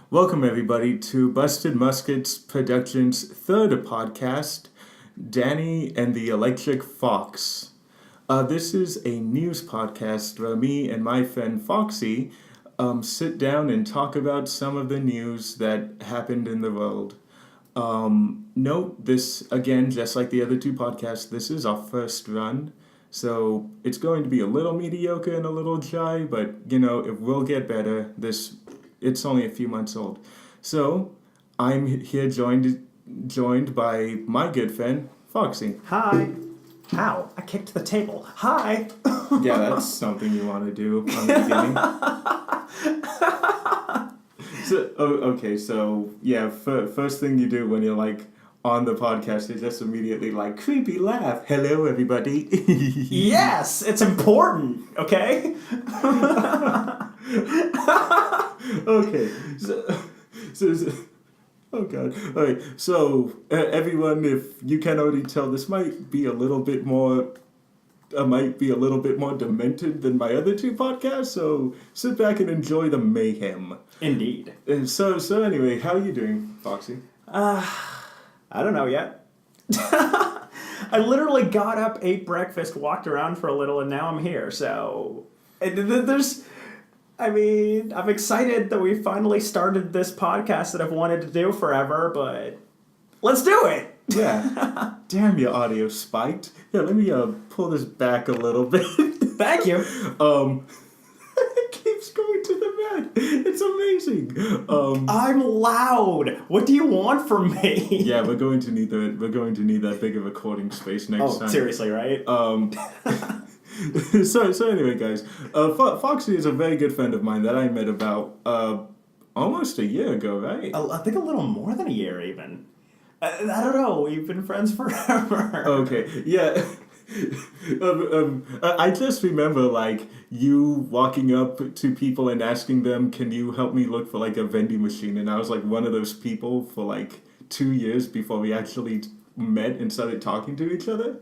Welcome, everybody, to Busted Muskets Productions' third podcast, Danny and the Electric Fox. This is a news podcast where me and my friend Foxy sit down and talk about some of the news that happened in the world. Note this, again, just like the other two podcasts, this is our first run. So it's going to be a little mediocre and a little dry, but, it will get better. It's only a few months old. So, I'm here joined by my good friend, Foxy. Hi. How? I kicked the table. Hi. Yeah, that's something you want to do on the beginning. First thing you do when you're, on the podcast is just immediately, creepy laugh. Hello, everybody. Yes, it's important, okay? Okay, oh god. Alright, so everyone, if you can already tell, this might be a little bit more demented than my other two podcasts, so sit back and enjoy the mayhem. Indeed. So anyway, how are you doing, Foxy? I don't know yet. I literally got up, ate breakfast, walked around for a little, and now I'm here, so... I'm excited that we finally started this podcast that I've wanted to do forever, but let's do it! Yeah. Damn, your audio spiked. Yeah, let me pull this back a little bit. Thank you. It keeps going to the bed. It's amazing. I'm loud. What do you want from me? Yeah, we're going to need that big of a recording space next time. Oh, seriously, right? So anyway, guys, Foxy is a very good friend of mine that I met about almost a year ago, right? I think a little more than a year, even. I don't know. We've been friends forever. Okay, yeah. I just remember, you walking up to people and asking them, can you help me look for, a vending machine? And I was, one of those people for, 2 years before we actually met and started talking to each other.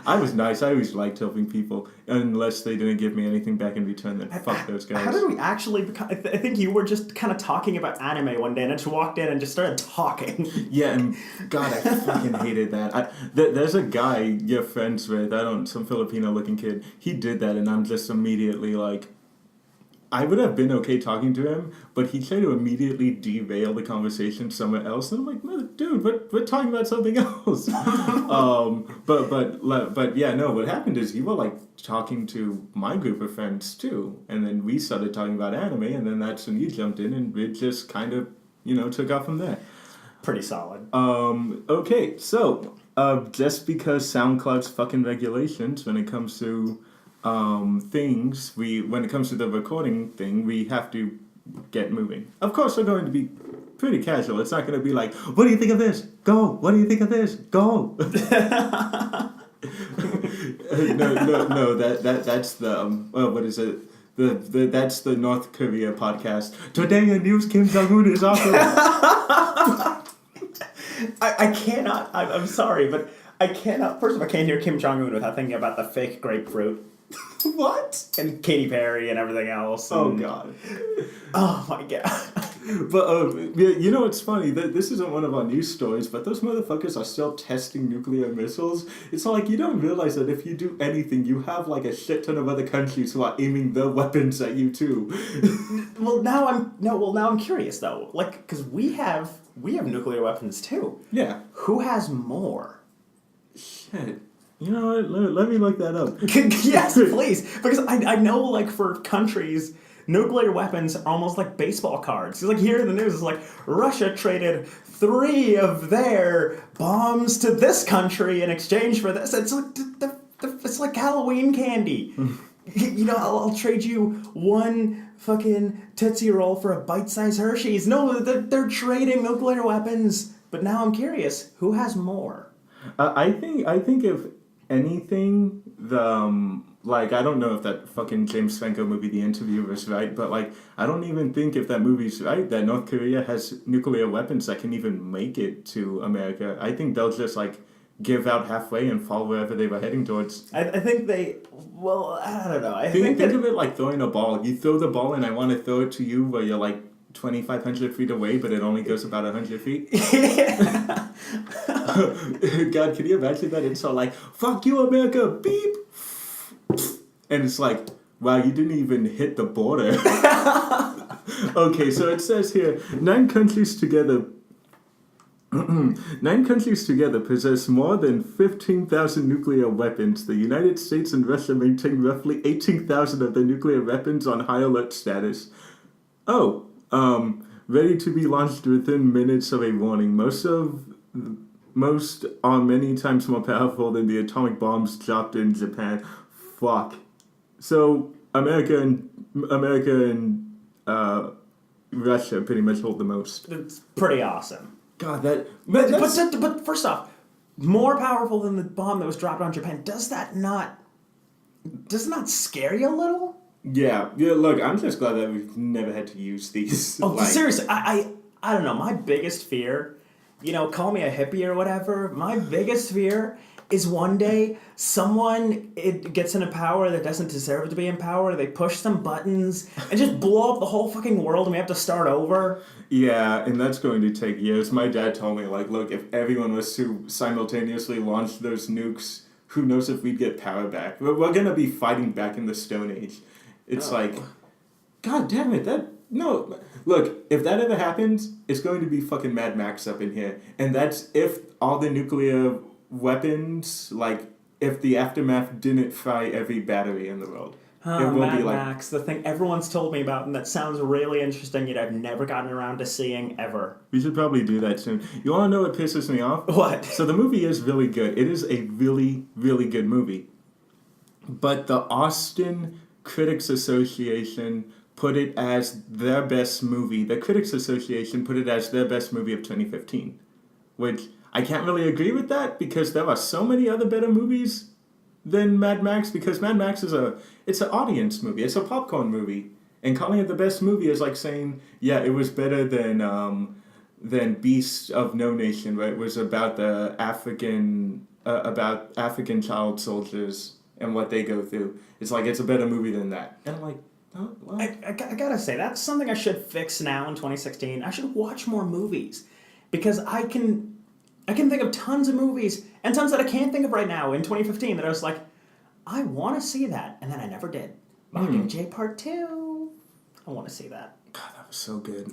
I was nice. I always liked helping people, unless they didn't give me anything back in return. Then fuck those guys. How did we actually become... I think you were just kind of talking about anime one day, and I just walked in and just started talking. Yeah, and God, I fucking hated that. There's a guy you're friends with, some Filipino-looking kid. He did that, and I'm just immediately I would have been okay talking to him, but he tried to immediately derail the conversation somewhere else, and I'm like, no, dude, we're talking about something else. But yeah, no, what happened is you were talking to my group of friends too, and then we started talking about anime, and then that's when you jumped in, and it just kind of, took off from there. Pretty solid. Okay, so, just because SoundCloud's fucking regulations when it comes to when it comes to the recording thing, we have to get moving. Of course, we're going to be pretty casual. It's not going to be like, what do you think of this? Go! What do you think of this? Go! No, that's the, what is it? That's the North Korea podcast. Today in news, Kim Jong-un is offered. I cannot, I'm sorry, but I cannot, first of all, I can't hear Kim Jong-un without thinking about the fake grapefruit. What? And Katy Perry and everything else. And... Oh, God. Oh, my God. But, you know what's funny? This isn't one of our news stories, but those motherfuckers are still testing nuclear missiles. It's you don't realize that if you do anything, you have, a shit ton of other countries who are aiming their weapons at you, too. Well, now I'm curious, though. Because we have nuclear weapons, too. Yeah. Who has more? Shit. You know what? Let me look that up. Yes, please. Because I know, for countries, nuclear weapons are almost like baseball cards. Because, here in the news, it's Russia traded 3 of their bombs to this country in exchange for this. It's it's like Halloween candy. I'll trade you 1 fucking Tootsie Roll for a bite-sized Hershey's. No, they're trading nuclear weapons. But now I'm curious, who has more? I think if anything, I don't know if that fucking James Franco movie, The Interviewer, is right, but, I don't even think if that movie's right, that North Korea has nuclear weapons that can even make it to America. I think they'll just, give out halfway and fall wherever they were heading towards. I think they... Well, I don't know. Think of it like throwing a ball. You throw the ball and I want to throw it to you where you're, 2,500 feet away, but it only goes about 100 feet. Yeah. God, can you imagine that? It's all like, fuck you, America, beep. And it's like, wow, you didn't even hit the border. Okay, so it says here, 9 countries together possess more than 15,000 nuclear weapons. The United States and Russia maintain roughly 18,000 of their nuclear weapons on high alert status. Oh, ready to be launched within minutes of a warning. Most are many times more powerful than the atomic bombs dropped in Japan. Fuck. So America and Russia pretty much hold the most. It's pretty awesome. God, But first off, more powerful than the bomb that was dropped on Japan. Does it not scare you a little? Yeah. Look, I'm just glad that we've never had to use these. Oh, seriously, I don't know. My biggest fear, call me a hippie or whatever. My biggest fear is one day someone gets into power that doesn't deserve to be in power. They push some buttons and just blow up the whole fucking world, and we have to start over. Yeah, and that's going to take years. My dad told me, like, look, if everyone was to simultaneously launch those nukes, who knows if we'd get power back. We're going to be fighting back in the Stone Age. It's like, God damn it, no. Look, if that ever happens, it's going to be fucking Mad Max up in here. And that's if all the nuclear weapons, like, if the aftermath didn't fry every battery in the world. It will Mad be like Max, the thing everyone's told me about, and that sounds really interesting, yet I've never gotten around to seeing ever. We should probably do that soon. You want to know what pisses me off? What? So the movie is really good. It is a really, really good movie. But the Austin Critics Association put it as their best movie. The Critics Association put it as their best movie of 2015. Which, I can't really agree with that, because there are so many other better movies than Mad Max, because Mad Max it's an audience movie. It's a popcorn movie. And calling it the best movie is like saying, yeah, it was better than Beast of No Nation, where it was about the African child soldiers and what they go through. It's like, it's a better movie than that. And I'm like, oh, what? I gotta say, that's something I should fix now in 2016. I should watch more movies, because I can think of tons of movies, and tons that I can't think of right now in 2015 that I was like, I want to see that, and then I never did. Mockingjay Part 2. I want to see that. God, that was so good.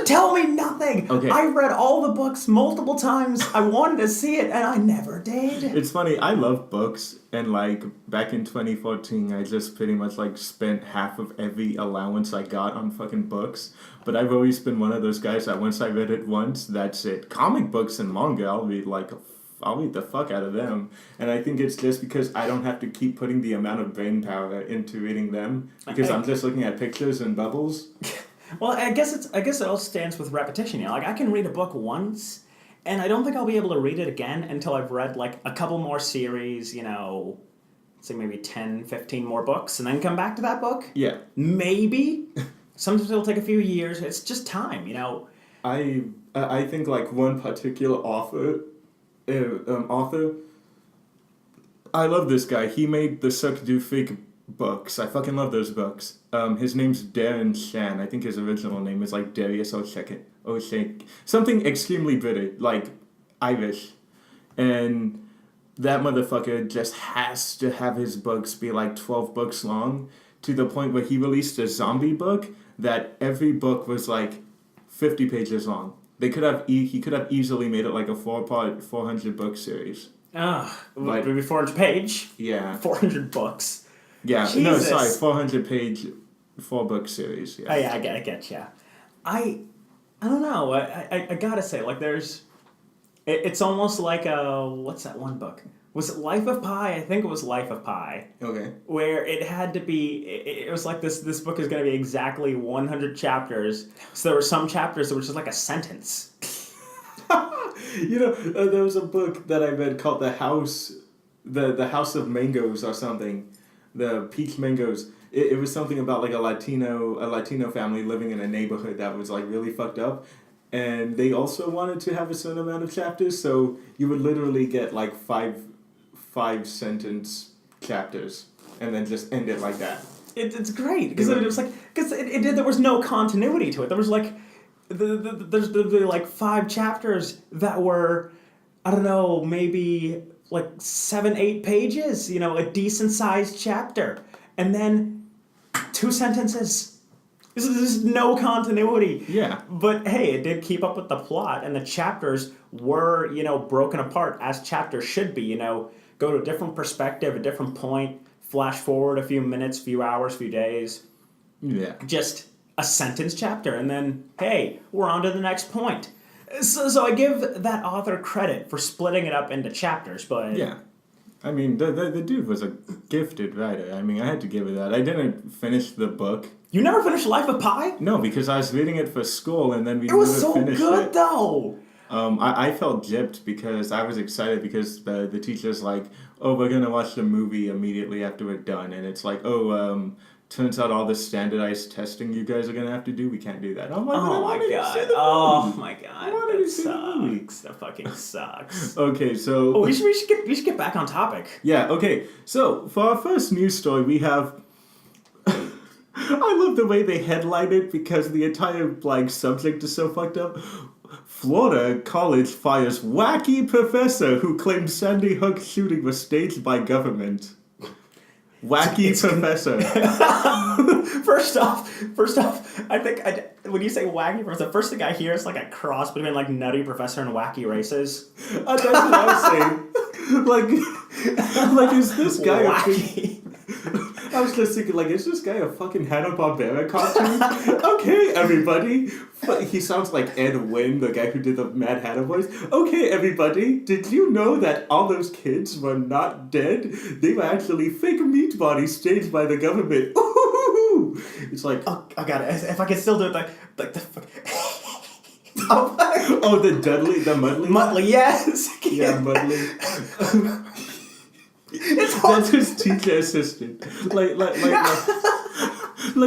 Tell me nothing! Okay. I read all the books multiple times. I wanted to see it, and I never did. It's funny, I love books, and like, back in 2014, I just pretty much like spent half of every allowance I got on fucking books. But I've always been one of those guys that once I read it once, that's it. Comic books and manga, I'll read the fuck out of them. And I think it's just because I don't have to keep putting the amount of brain power into reading them, because I'm just looking at pictures and bubbles. Well, I guess it all stands with repetition. Like, I can read a book once, and I don't think I'll be able to read it again until I've read like a couple more series, say maybe 10, 15 more books, and then come back to that book. Yeah. Maybe. Sometimes it'll take a few years. It's just time, I think like one particular author, I love this guy. He made the Suck Do Fake books. I fucking love those books. His name's Darren Shan. I think his original name is like Darius O'Shake. Something extremely British, like Irish. And that motherfucker just has to have his books be like 12 books long, to the point where he released a zombie book that every book was like 50 pages long. He could have easily made it like a 4-part, 400 book series. Like maybe 400 page. Yeah. 400 books. Yeah. Jesus. No, sorry, 400 page, 4-book series. Yeah. Oh yeah, I get ya. I don't know. I gotta say, like, it's almost like what's that one book? Was it Life of Pi? I think it was Life of Pi. Okay. Where it had to be, it was like this book is going to be exactly 100 chapters. So there were some chapters that were just like a sentence. There was a book that I read called The House of Mangoes or something. The Peach Mangoes. It was something about like a Latino family living in a neighborhood that was like really fucked up. And they also wanted to have a certain amount of chapters, so you would literally get like five sentence chapters and then just end it like that. It's great, because it was like, because there was no continuity to it. There was like there's like 5 chapters that were, I don't know, maybe like 7-8 pages. You know, a decent sized chapter, and then 2 sentences. There's no continuity. Yeah. But hey, it did keep up with the plot, and the chapters were, you know, broken apart as chapters should be. You know, go to a different perspective, a different point, flash forward a few minutes, few hours, few days. Yeah. Just a sentence chapter, and then, hey, we're on to the next point. So I give that author credit for splitting it up into chapters, but... Yeah. I mean, the dude was a gifted writer. I mean, I had to give it that. I didn't finish the book. You never finished Life of Pi? No, because I was reading it for school, and then we It was never so finished good, it. though! I felt gypped because I was excited because the teacher's like, oh, we're going to watch the movie immediately after we're done. And it's like, turns out all the standardized testing you guys are going to have to do, we can't do that. I'm like, Oh my god. Oh my god. That sucks. That fucking sucks. Okay, so... Oh, we should get back on topic. Yeah, okay. So, for our first news story, we have... I love the way they headline it because the entire, like, subject is so fucked up. Florida college fires wacky professor who claimed Sandy Hook shooting was staged by government. Wacky professor. First off, I think when you say wacky professor, the first thing I hear is like a cross between like Nutty Professor and Wacky Races. That's what I was saying. Like, is this guy wacky? I was just thinking, like, is this guy a fucking Hanna-Barbera cartoon? Okay, everybody. He sounds like Ed Wynn, the guy who did the Mad Hatter voice. Okay, everybody, did you know that all those kids were not dead? They were actually fake meat bodies staged by the government. Ooh! It's like... Oh, I got it. If I can still do it, like the... Oh, the Dudley, the Mudley? Mudley, yes! Yeah, Mudley. That's his teacher assistant. Like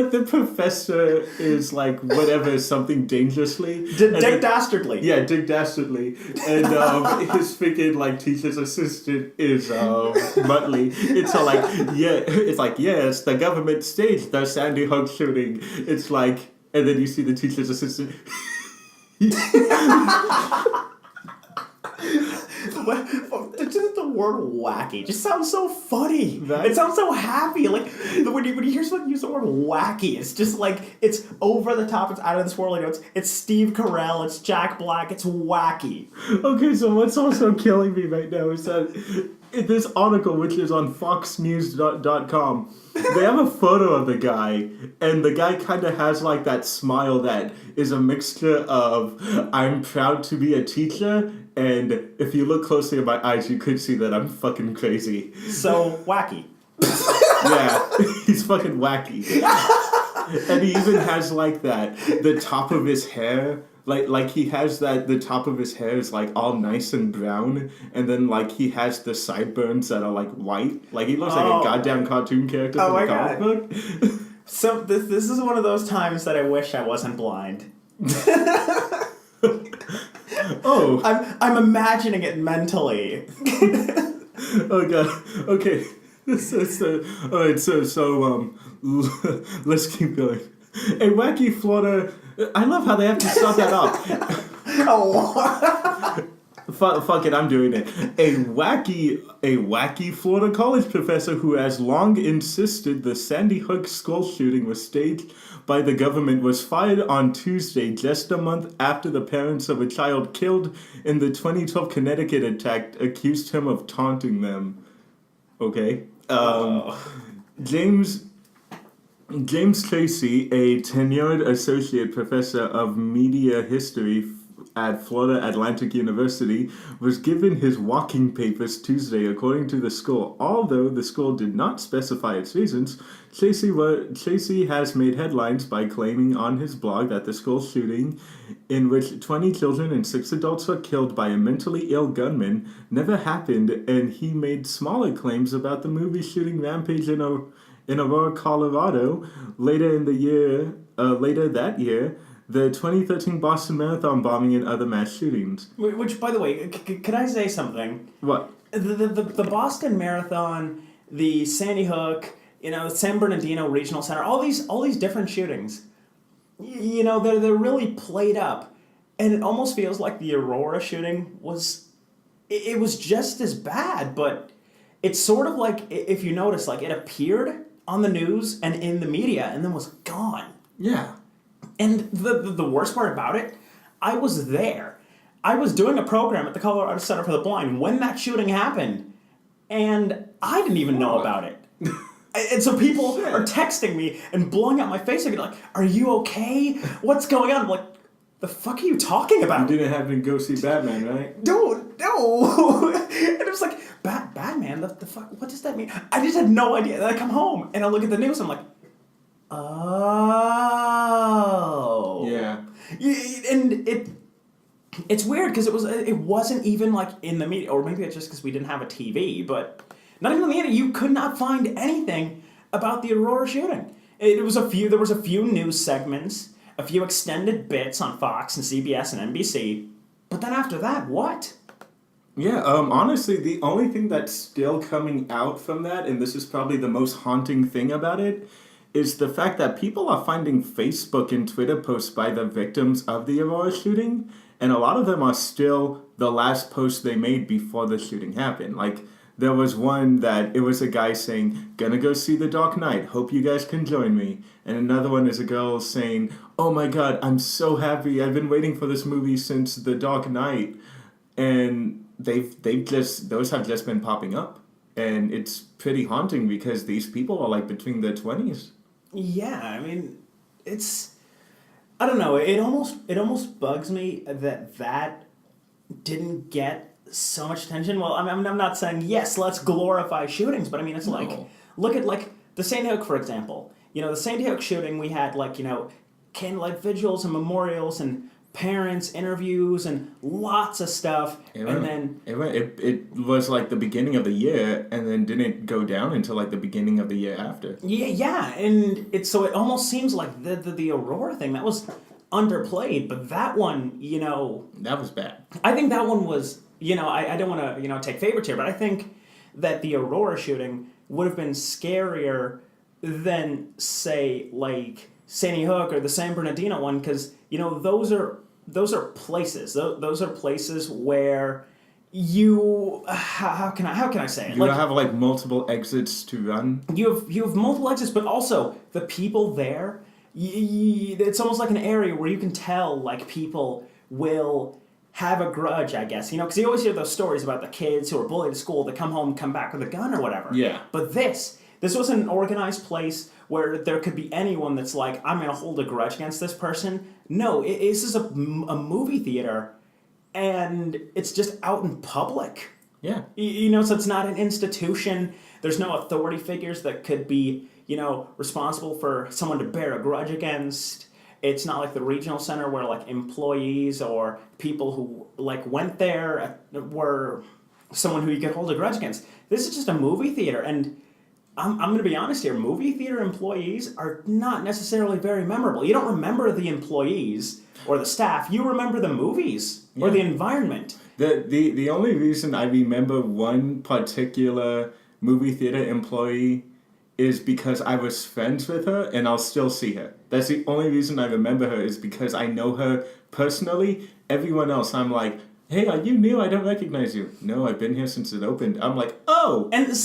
the professor is like whatever, something dangerously. Dick Dastardly. Yeah, Dick Dastardly. And his freaking like teacher's assistant is Muttley. It's all like, yeah, it's like, yes, the government staged the Sandy Hook shooting. It's like, and then you see the teacher's assistant. Just the word wacky just sounds so funny. Right? It sounds so happy. Like when you hear someone use the word wacky, it's just like it's over the top. It's out of this world. You know, it's Steve Carell. It's Jack Black. It's wacky. Okay, so what's also killing me right now is that in this article, which is on foxnews.com, they have a photo of the guy, and the guy kind of has like that smile that is a mixture of I'm proud to be a teacher, and if you look closely at my eyes, you could see that I'm fucking crazy. So wacky. Yeah, he's fucking wacky. And he even has like that, the top of his hair, like he has that, the top of his hair is like all nice and brown, and then like he has the sideburns that are like white. Like he looks like a goddamn cartoon character from a comic book. So this is one of those times that I wish I wasn't blind. Oh. I'm imagining it mentally. Oh god. Okay. Alright, so let's keep going. A wacky Florida... I love how they have to start that up. Oh. Fuck it, I'm doing it. A wacky Florida college professor who has long insisted the Sandy Hook school shooting was staged by the government was fired on Tuesday, just a month after the parents of a child killed in the 2012 Connecticut attack accused him of taunting them. Okay. James Tracy, a tenured associate professor of media history at Florida Atlantic University, was given his walking papers Tuesday, according to the school. Although the school did not specify its reasons, Tracy has made headlines by claiming on his blog that the school shooting, in which 20 children and 6 adults were killed by a mentally ill gunman, never happened, and he made smaller claims about the movie shooting rampage in Aurora, Colorado. Later that year, the 2013 Boston Marathon bombing and other mass shootings. Which, by the way, can I say something? What? The Boston Marathon, the Sandy Hook, San Bernardino Regional Center, all these different shootings. They're really played up, and it almost feels like the Aurora shooting was, it was just as bad, but it's sort of like, if you notice, like it appeared on the news and in the media and then was gone. Yeah. And the worst part about it, I was there. I was doing a program at the Colorado Center for the Blind when that shooting happened, and I didn't even know about it. And so people are texting me and blowing up my face, like, "Are you okay? What's going on?" I'm like, "The fuck are you talking about?" You didn't have to go see Batman, right? No. And it was like, Batman? The fuck? What does that mean? I just had no idea. Then I come home and I look at the news. I'm like, oh. Yeah. And it's weird because it wasn't even like in the media, or maybe it's just because we didn't have a TV, but not even in the media. You could not find anything about the Aurora shooting. There was a few news segments, a few extended bits on Fox and CBS and NBC, but then after that, what? Yeah, honestly, the only thing that's still coming out from that, and this is probably the most haunting thing about it, is the fact that people are finding Facebook and Twitter posts by the victims of the Aurora shooting, and a lot of them are still the last post they made before the shooting happened. Like, there was one that it was a guy saying, "Gonna go see The Dark Knight, hope you guys can join me." And another one is a girl saying, "Oh my god, I'm so happy, I've been waiting for this movie since The Dark Knight." And those have just been popping up. And it's pretty haunting because these people are like between their 20s. Yeah, I mean, I don't know, it almost bugs me that didn't get so much attention. Well, I'm not saying, yes, let's glorify shootings, but I mean, it's like, look at like the Sandy Hook, for example. The Sandy Hook shooting, we had like, candlelight vigils and memorials and parents interviews and lots of stuff. It was like the beginning of the year and then didn't go down until like the beginning of the year after. Yeah, and it almost seems like the Aurora thing, that was underplayed, but that one, that was bad. I think that one was, I don't want to, take favorites here, but I think that the Aurora shooting would have been scarier than, say, like Sandy Hook or the San Bernardino one, because, those are places. Those are places where you, how can I say it? You have like multiple exits to run. You have multiple exits, but also the people there. It's almost like an area where you can tell like people will have a grudge, I guess. Because you always hear those stories about the kids who are bullied at school that come home, come back with a gun or whatever. Yeah. But this wasn't an organized place where there could be anyone that's like, I'm going to hold a grudge against this person. No, this is a movie theater, and it's just out in public. Yeah. So it's not an institution. There's no authority figures that could be, responsible for someone to bear a grudge against. It's not like the regional center where like employees or people who like went there were someone who you could hold a grudge against. This is just a movie theater, and I'm going to be honest here. Movie theater employees are not necessarily very memorable. You don't remember the employees or the staff. You remember the movies or the environment. The only reason I remember one particular movie theater employee is because I was friends with her and I'll still see her. That's the only reason I remember her, is because I know her personally. Everyone else, I'm like, "Hey, are you new? I don't recognize you." "No, I've been here since it opened." I'm like, "Oh!" And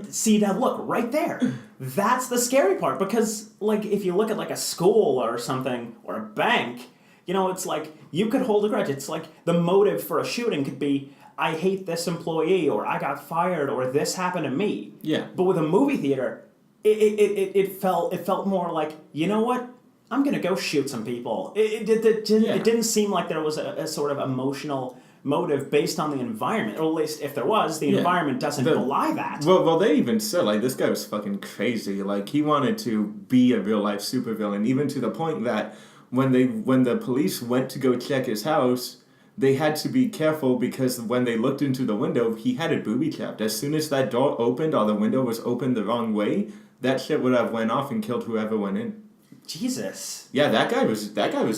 see now look, right there. That's the scary part, because like if you look at like a school or something or a bank, it's like you could hold a grudge. It's like the motive for a shooting could be, I hate this employee, or I got fired, or this happened to me. Yeah. But with a movie theater, it felt more like, you know what? I'm gonna go shoot some people. It didn't seem like there was a sort of emotional motive based on the environment, or at least if there was, the environment doesn't belie that. Well, they even said like this guy was fucking crazy. Like he wanted to be a real life supervillain, even to the point that when the police went to go check his house, they had to be careful because when they looked into the window, he had it booby-trapped. As soon as that door opened or the window was opened the wrong way, that shit would have went off and killed whoever went in. Jesus. Yeah, that guy was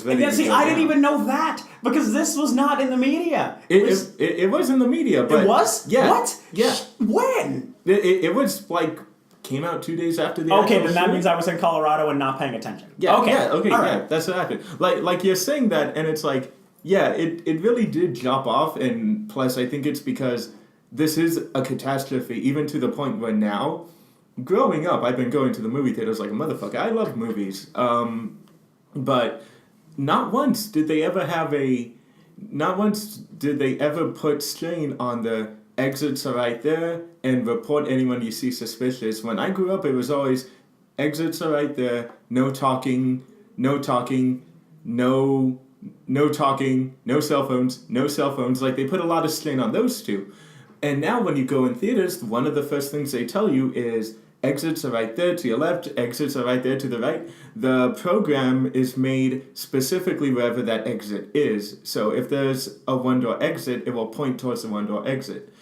ready. Yeah, see, I didn't even know that, because this was not in the media. It was in the media, but it was. Yeah. What? Yeah. When? It was like came out 2 days after the Okay, actual then that shooting. means I was in Colorado and not paying attention. Yeah, Okay. okay, All yeah, right. that's what happened. Like you're saying that, and it's like, yeah, it really did drop off, and plus I think it's because this is a catastrophe, even to the point where now, growing up, I've been going to the movie theaters like a motherfucker. I love movies, but not once did they ever have a, not once did they ever put strain on the exits are right there and report anyone you see suspicious. When I grew up, it was always exits are right there, no talking, no talking, no talking, no cell phones, no cell phones. Like they put a lot of strain on those two. And now when you go in theaters, one of the first things they tell you is exits are right there to your left, exits are right there to the right. The program is made specifically wherever that exit is. So if there's a one-door exit, it will point towards the one-door exit.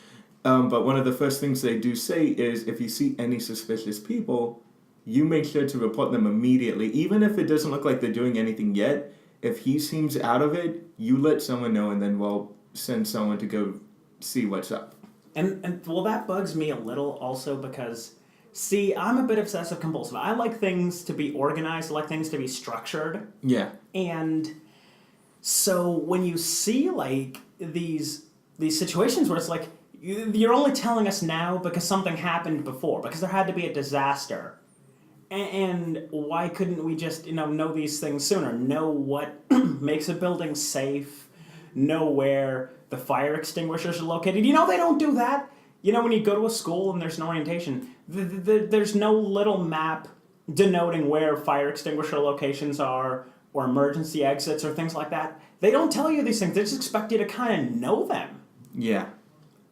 But one of the first things they do say is if you see any suspicious people, you make sure to report them immediately. Even if it doesn't look like they're doing anything yet, if he seems out of it, you let someone know and then we'll send someone to go see what's up. And well, that bugs me a little also because, see, I'm a bit obsessive compulsive. I like things to be organized. I like things to be structured. Yeah. And so when you see like these situations where it's like you're only telling us now because something happened before, because there had to be a disaster. And why couldn't we just, know these things sooner? Know what makes a building safe, know where the fire extinguishers are located. They don't do that. When you go to a school and there's an orientation, there's no little map denoting where fire extinguisher locations are or emergency exits or things like that. They don't tell you these things. They just expect you to kind of know them. Yeah.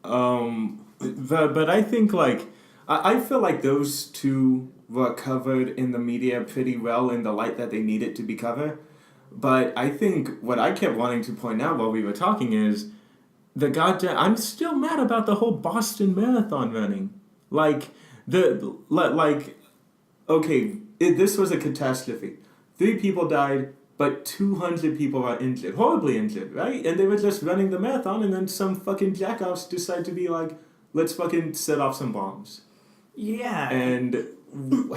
But I think, like, I feel like those two were covered in the media pretty well in the light that they needed to be covered. But I think what I kept wanting to point out while we were talking is I'm still mad about the whole Boston Marathon running. This was a catastrophe. 3 people died, but 200 people are injured, horribly injured, right? And they were just running the marathon, and then some fucking jackoffs decide to be like, let's fucking set off some bombs. Yeah. And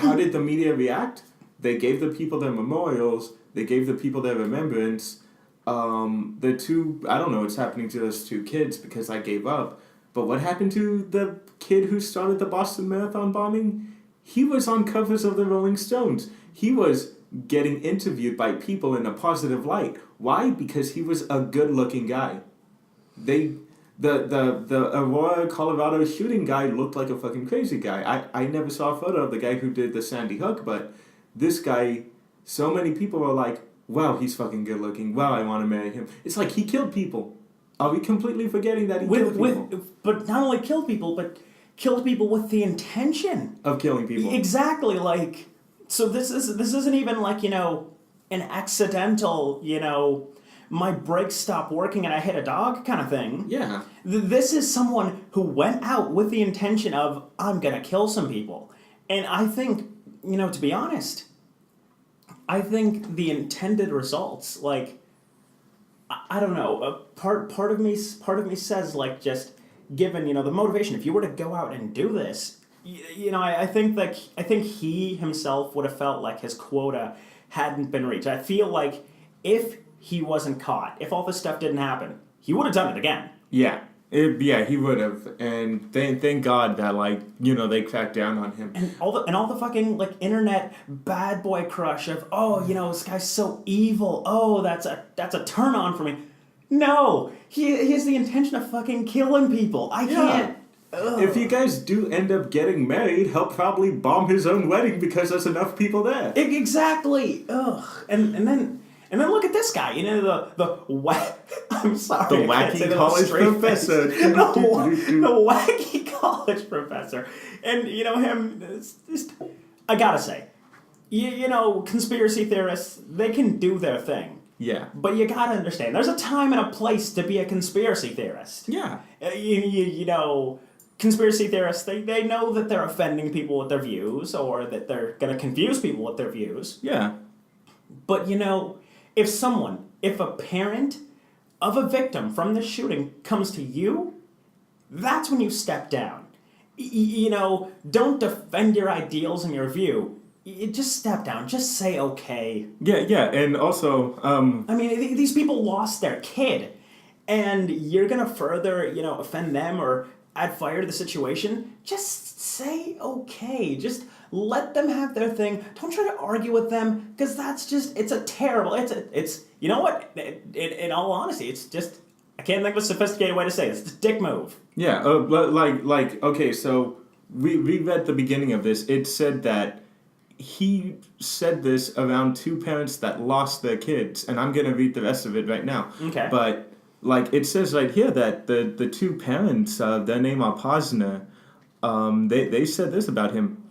how did the media react? They gave the people their memorials. They gave the people their remembrance. I don't know what's happening to those 2 kids because I gave up. But what happened to the kid who started the Boston Marathon bombing? He was on covers of the Rolling Stones. He was getting interviewed by people in a positive light. Why? Because he was a good-looking guy. The Aurora, Colorado shooting guy looked like a fucking crazy guy. I never saw a photo of the guy who did the Sandy Hook, but this guy, so many people were like, wow, he's fucking good looking. Wow, I want to marry him. It's like he killed people. Are we completely forgetting that he killed people? But not only killed people, but killed people with the intention of killing people. Exactly. Like, so this isn't even like, an accidental, my brakes stopped working and I hit a dog kind of thing. Yeah. This is someone who went out with the intention of, I'm going to kill some people. And I think, to be honest, I think the intended results, like, I don't know, part of me says, like, just given, the motivation, if you were to go out and do this, I think he himself would have felt like his quota hadn't been reached. I feel like if he wasn't caught, if all this stuff didn't happen, he would have done it again. Yeah. He would have, and thank God that they cracked down on him. And all the fucking internet bad boy crush of this guy's so evil. Oh, that's a turn on for me. No, he has the intention of fucking killing people. I can't. Ugh. If you guys do end up getting married, he'll probably bomb his own wedding because there's enough people there. Exactly. Ugh. And then look at this guy, I'm sorry. The wacky college professor. The wacky college professor. And, him, I gotta say, conspiracy theorists, they can do their thing. Yeah. But you gotta understand, there's a time and a place to be a conspiracy theorist. Yeah. Conspiracy theorists, they know that they're offending people with their views or that they're gonna confuse people with their views. Yeah. But, if a parent of a victim from the shooting comes to you, that's when you step down. don't defend your ideals and your view. Just step down. Just say okay. Yeah, and also, I mean, these people lost their kid, and you're gonna further, offend them or add fire to the situation. Just say okay. Just let them have their thing. Don't try to argue with them, because it's a terrible. It's you know what? In all honesty, it's just I can't think of a sophisticated way to say it. It's a dick move. yeah, okay, so we read the beginning of this. It said that he said this around two parents that lost their kids, and I'm gonna read the rest of it right now. Okay. But it says right here that the two parents, their name are Posner, they said this about him.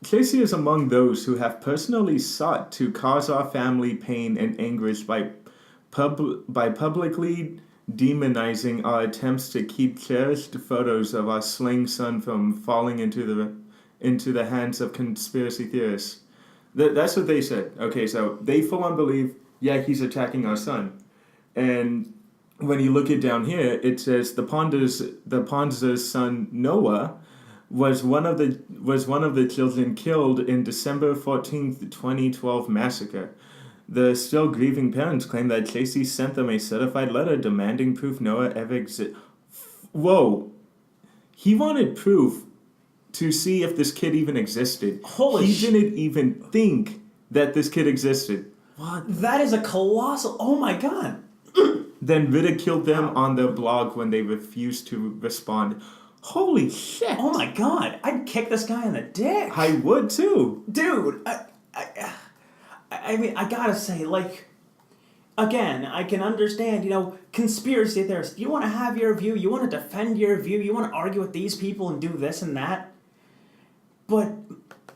Casey is among those who have personally sought to cause our family pain and anguish by publicly demonizing our attempts to keep cherished photos of our slain son from falling into the hands of conspiracy theorists. That's what they said. Okay, so they full on believe, yeah, he's attacking our son. And when you look it down here, it says the Ponzer's son Noah was one of the children killed in December 14th, 2012 massacre. The still grieving parents claim that Casey sent them a certified letter demanding proof Noah ever existed. Whoa. He wanted proof to see if this kid even existed. He didn't even think that this kid existed. What? That is a colossal... Oh my god. Then ridiculed them on their blog when they refused to respond. Holy shit. Oh my god. I'd kick this guy in the dick. I would too. Dude, I mean, I gotta say, again, I can understand, conspiracy theorists. You want to have your view, you want to defend your view, you want to argue with these people and do this and that. But,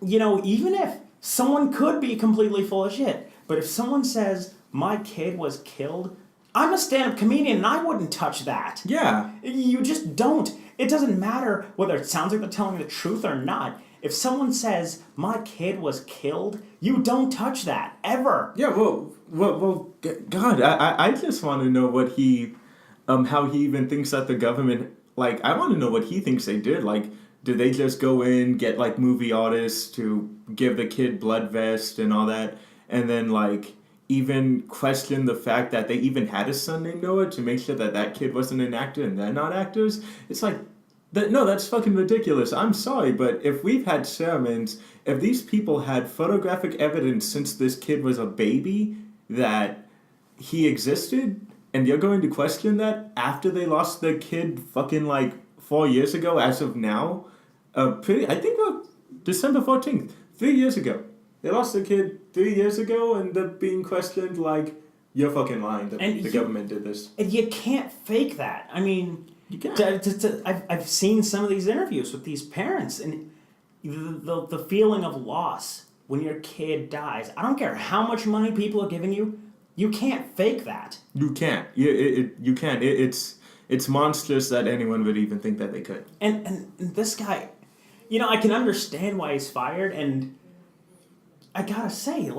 even if someone could be completely full of shit, but if someone says, my kid was killed, I'm a stand-up comedian and I wouldn't touch that. Yeah. You just don't. It doesn't matter whether it sounds like they're telling the truth or not. If someone says, my kid was killed, you don't touch that, ever. Yeah, well, God, I just want to know what how he even thinks that the government, I want to know what he thinks they did. Did they just go in, get, movie artists to give the kid blood vest and all that, and then, even question the fact that they even had a son named Noah to make sure that kid wasn't an actor and they're not actors? It's no, that's fucking ridiculous. I'm sorry, but if we've had sermons, if these people had photographic evidence since this kid was a baby that he existed, and you're going to question that after they lost their kid fucking 4 years ago as of now, December 14th, 3 years ago. They lost their kid 3 years ago and they're being questioned you're fucking lying that the government did this. And you can't fake that. I mean... You can't. I've seen some of these interviews with these parents, and the feeling of loss when your kid dies. I don't care how much money people are giving you. You can't fake that. You can't. You can't. It's monstrous that anyone would even think that they could. And this guy, I can understand why he's fired, and I gotta say,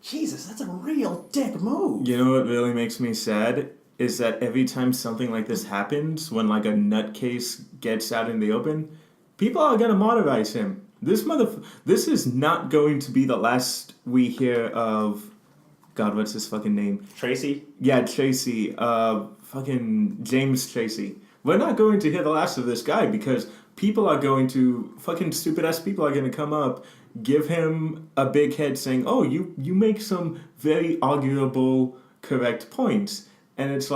Jesus, that's a real dick move. You know what really makes me sad? Is that every time something like this happens, when a nutcase gets out in the open, people are gonna martyrize him. This is not going to be the last we hear of, God, what's his fucking name? Tracy? Yeah, Tracy, fucking James Tracy. We're not going to hear the last of this guy because people are going to, fucking stupid ass people are gonna come up, give him a big head saying, oh, you make some very arguable, correct points. And it's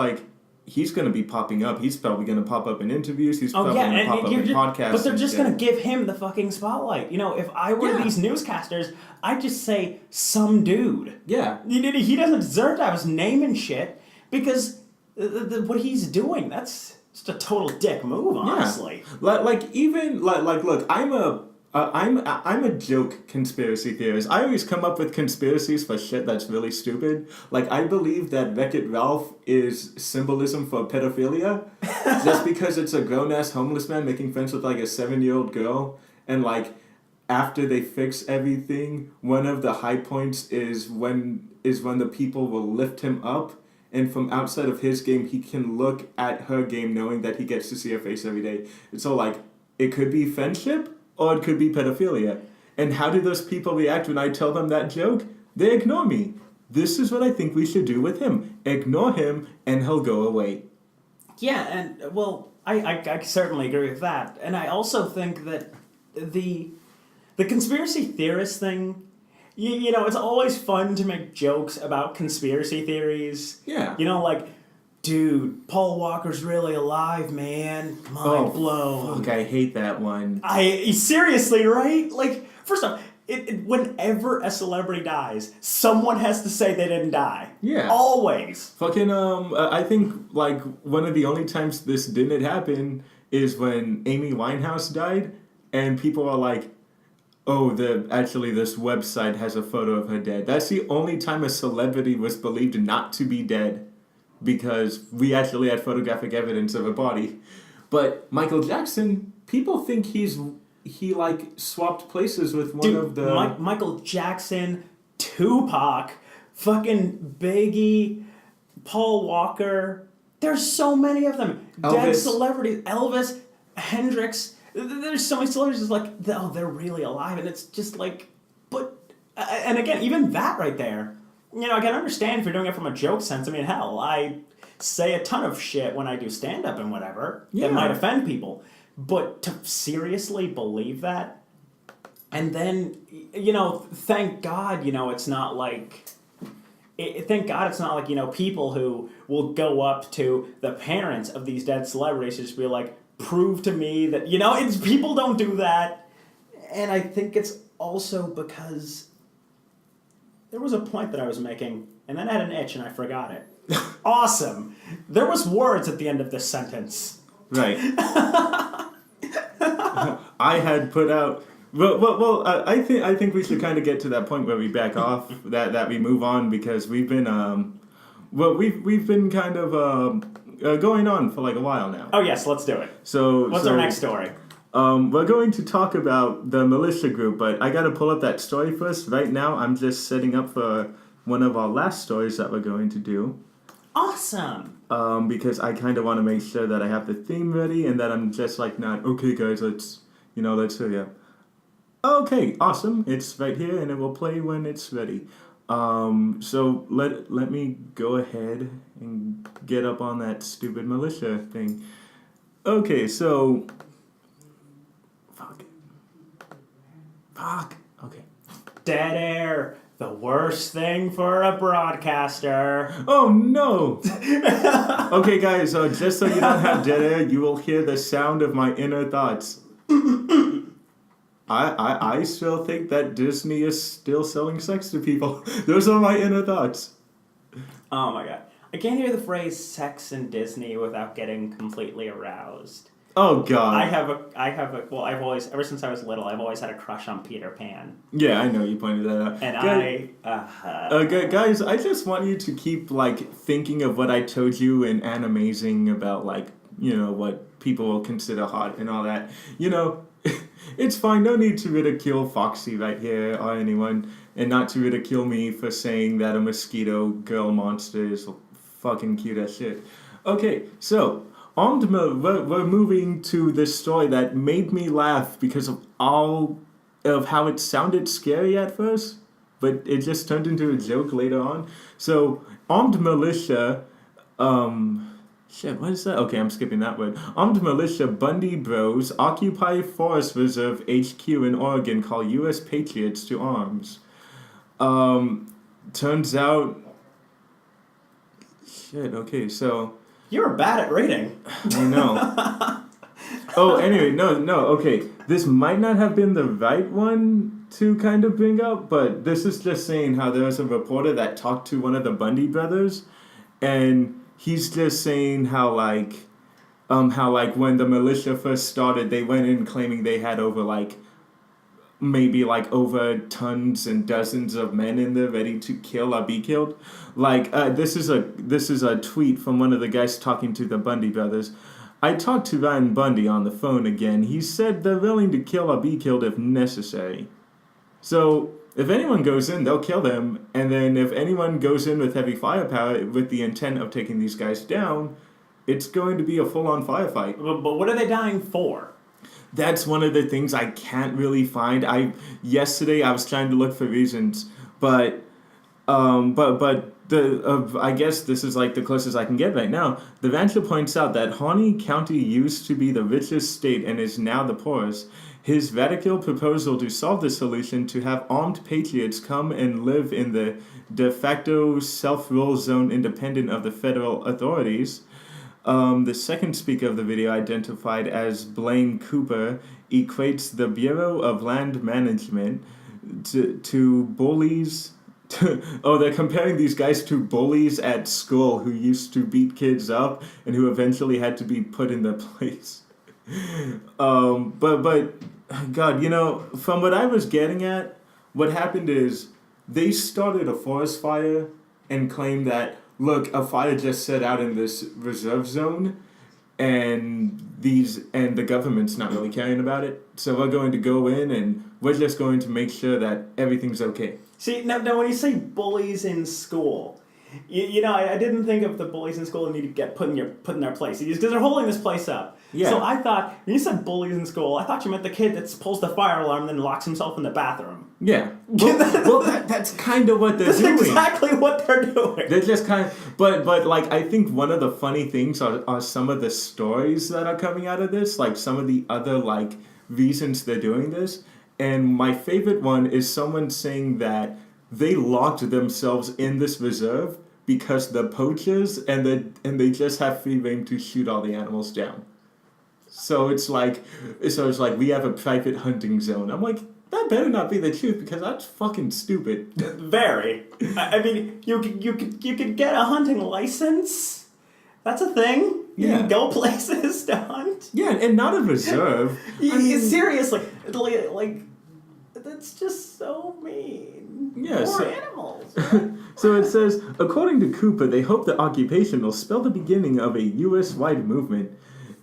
he's going to be popping up. He's probably going to pop up in interviews. He's probably going to pop up in podcasts. But they're just going to give him the fucking spotlight. If I were these newscasters, I'd just say, some dude. Yeah. He doesn't deserve to have his name and shit because what he's doing, that's just a total dick move, honestly. Yeah. Look, I'm a joke conspiracy theorist. I always come up with conspiracies for shit that's really stupid. I believe that Wreck-It Ralph is symbolism for pedophilia, just because it's a grown-ass homeless man making friends with a 7-year-old girl, and after they fix everything, one of the high points is when the people will lift him up, and from outside of his game, he can look at her game knowing that he gets to see her face every day. It's all It could be friendship, or it could be pedophilia. And how do those people react when I tell them that joke? They ignore me. This is what I think we should do with him. Ignore him, and he'll go away. Yeah, and, well, I certainly agree with that. And I also think that the conspiracy theorist thing, you know, it's always fun to make jokes about conspiracy theories. Yeah. You know, like, dude, Paul Walker's really alive, man. Mind blown. Fuck, I hate that one. Seriously, right? Like, first off, whenever a celebrity dies, someone has to say they didn't die. Yeah. Always. Fucking, I think, like, one of the only times this didn't happen is when Amy Winehouse died, and people are like, oh, actually this website has a photo of her dead. That's the only time a celebrity was believed not to be dead, because we actually had photographic evidence of a body. But Michael Jackson, people think he like swapped places with one of the... Michael Jackson, Tupac, fucking Biggie, Paul Walker. There's so many of them. Elvis. Dead celebrities. Elvis, Hendrix. There's so many celebrities like, oh, they're really alive. And it's just like, but... And again, even that right there, you know, I can understand if you're doing it from a joke sense. I mean, hell, I say a ton of shit when I do stand-up and whatever that might offend people. But to seriously believe that, and then, you know, thank God, you know, it's not like... Thank God it's not like, you know, people who will go up to the parents of these dead celebrities and just be like, prove to me that, you know, people don't do that. And I think it's also because there was a point that I was making, and then I had an itch and I forgot it. Awesome. There was words at the end of this sentence. Right. I had put out... Well, I think we should kind of get to that point where we back off, that we move on, because we've been we've been kind of going on for like a while now. Oh yes, let's do it. So what's our next story? We're going to talk about the militia group, but I got to pull up that story first. Right now, I'm just setting up for one of our last stories that we're going to do. Awesome. Because I kind of want to make sure that I have the theme ready, and that I'm just like not, okay guys, let's hurry up. Okay, awesome. It's right here, and it will play when it's ready. So let me go ahead and get up on that stupid militia thing. Okay, so... Fuck. Okay. Dead air. The worst thing for a broadcaster. Oh, no! Okay, guys, just so you don't have dead air, you will hear the sound of my inner thoughts. I still think that Disney is still selling sex to people. Those are my inner thoughts. Oh my god. I can't hear the phrase sex and Disney without getting completely aroused. Oh god. Ever since I was little, I've always had a crush on Peter Pan. Yeah, I know, you pointed that out. And guys, I just want you to keep, like, thinking of what I told you in Animazing about, like, you know, what people will consider hot and all that. You know, it's fine, no need to ridicule Foxy right here or anyone, and not to ridicule me for saying that a mosquito girl monster is fucking cute as shit. Okay, so... we're moving to this story that made me laugh because of all of how it sounded scary at first, but it just turned into a joke later on. So, armed militia, what is that? Okay, I'm skipping that word. Armed militia Bundy Bros occupy Forest Reserve HQ in Oregon, call U.S. Patriots to arms. Turns out... okay, so... You were bad at reading. I know. Oh, anyway, no, okay. This might not have been the right one to kind of bring up, but this is just saying how there was a reporter that talked to one of the Bundy brothers, and he's just saying how when the militia first started, they went in claiming they had over tons and dozens of men in there ready to kill or be killed. This is a tweet from one of the guys talking to the Bundy brothers. I talked to Ryan Bundy on the phone again. He said they're willing to kill or be killed if necessary. So if anyone goes in, they'll kill them. And then if anyone goes in with heavy firepower with the intent of taking these guys down, it's going to be a full-on firefight. But what are they dying for? That's one of the things I can't really find. Yesterday I was trying to look for reasons, but I guess this is like the closest I can get right now. The rancher points out that Harney County used to be the richest state and is now the poorest. His radical proposal to solve the solution to have armed patriots come and live in the de facto self-rule zone independent of the federal authorities. The second speaker of the video, identified as Blaine Cooper, equates the Bureau of Land Management to bullies. They're comparing these guys to bullies at school who used to beat kids up and who eventually had to be put in their place. But God, from what I was getting at, what happened is they started a forest fire and claimed that, look, a fire just set out in this reserve zone, and the government's not really caring about it. So we're going to go in and we're just going to make sure that everything's okay. See, now when you say bullies in school, I didn't think of the bullies in school that need to get put in their place because they're holding this place up. Yeah. So I thought when you said bullies in school, I thought you meant the kid that pulls the fire alarm and then locks himself in the bathroom. Yeah. Well, that's kind of what they're doing. That's exactly what they're doing. They're just kind of, but like I think one of the funny things are some of the stories that are coming out of this, like some of the other like reasons they're doing this. And my favorite one is someone saying that they locked themselves in this reserve because the poachers and they just have free reign to shoot all the animals down. So it's like we have a private hunting zone. I'm like, that better not be the truth because that's fucking stupid. Very. I mean, you could get a hunting license. That's a thing. You can go places to hunt. Yeah, and not a reserve. Seriously, like that's just so mean. Yeah, Poor animals. So it says, according to Cooper, they hope the occupation will spell the beginning of a U.S.-wide movement.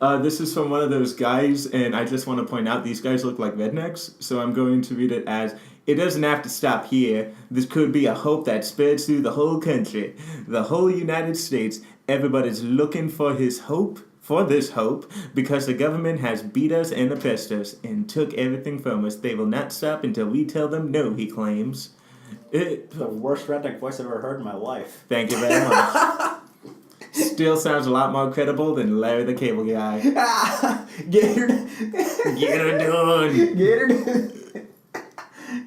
This is from one of those guys, and I just want to point out these guys look like rednecks, so I'm going to read it as, it doesn't have to stop here. This could be a hope that spreads through the whole country, the whole United States. Everybody's looking for this hope, because the government has beat us and oppressed us and took everything from us. They will not stop until we tell them no, he claims. The worst redneck voice I've ever heard in my life. Thank you very much. Still sounds a lot more credible than Larry the Cable Guy. Get her done. Get her done.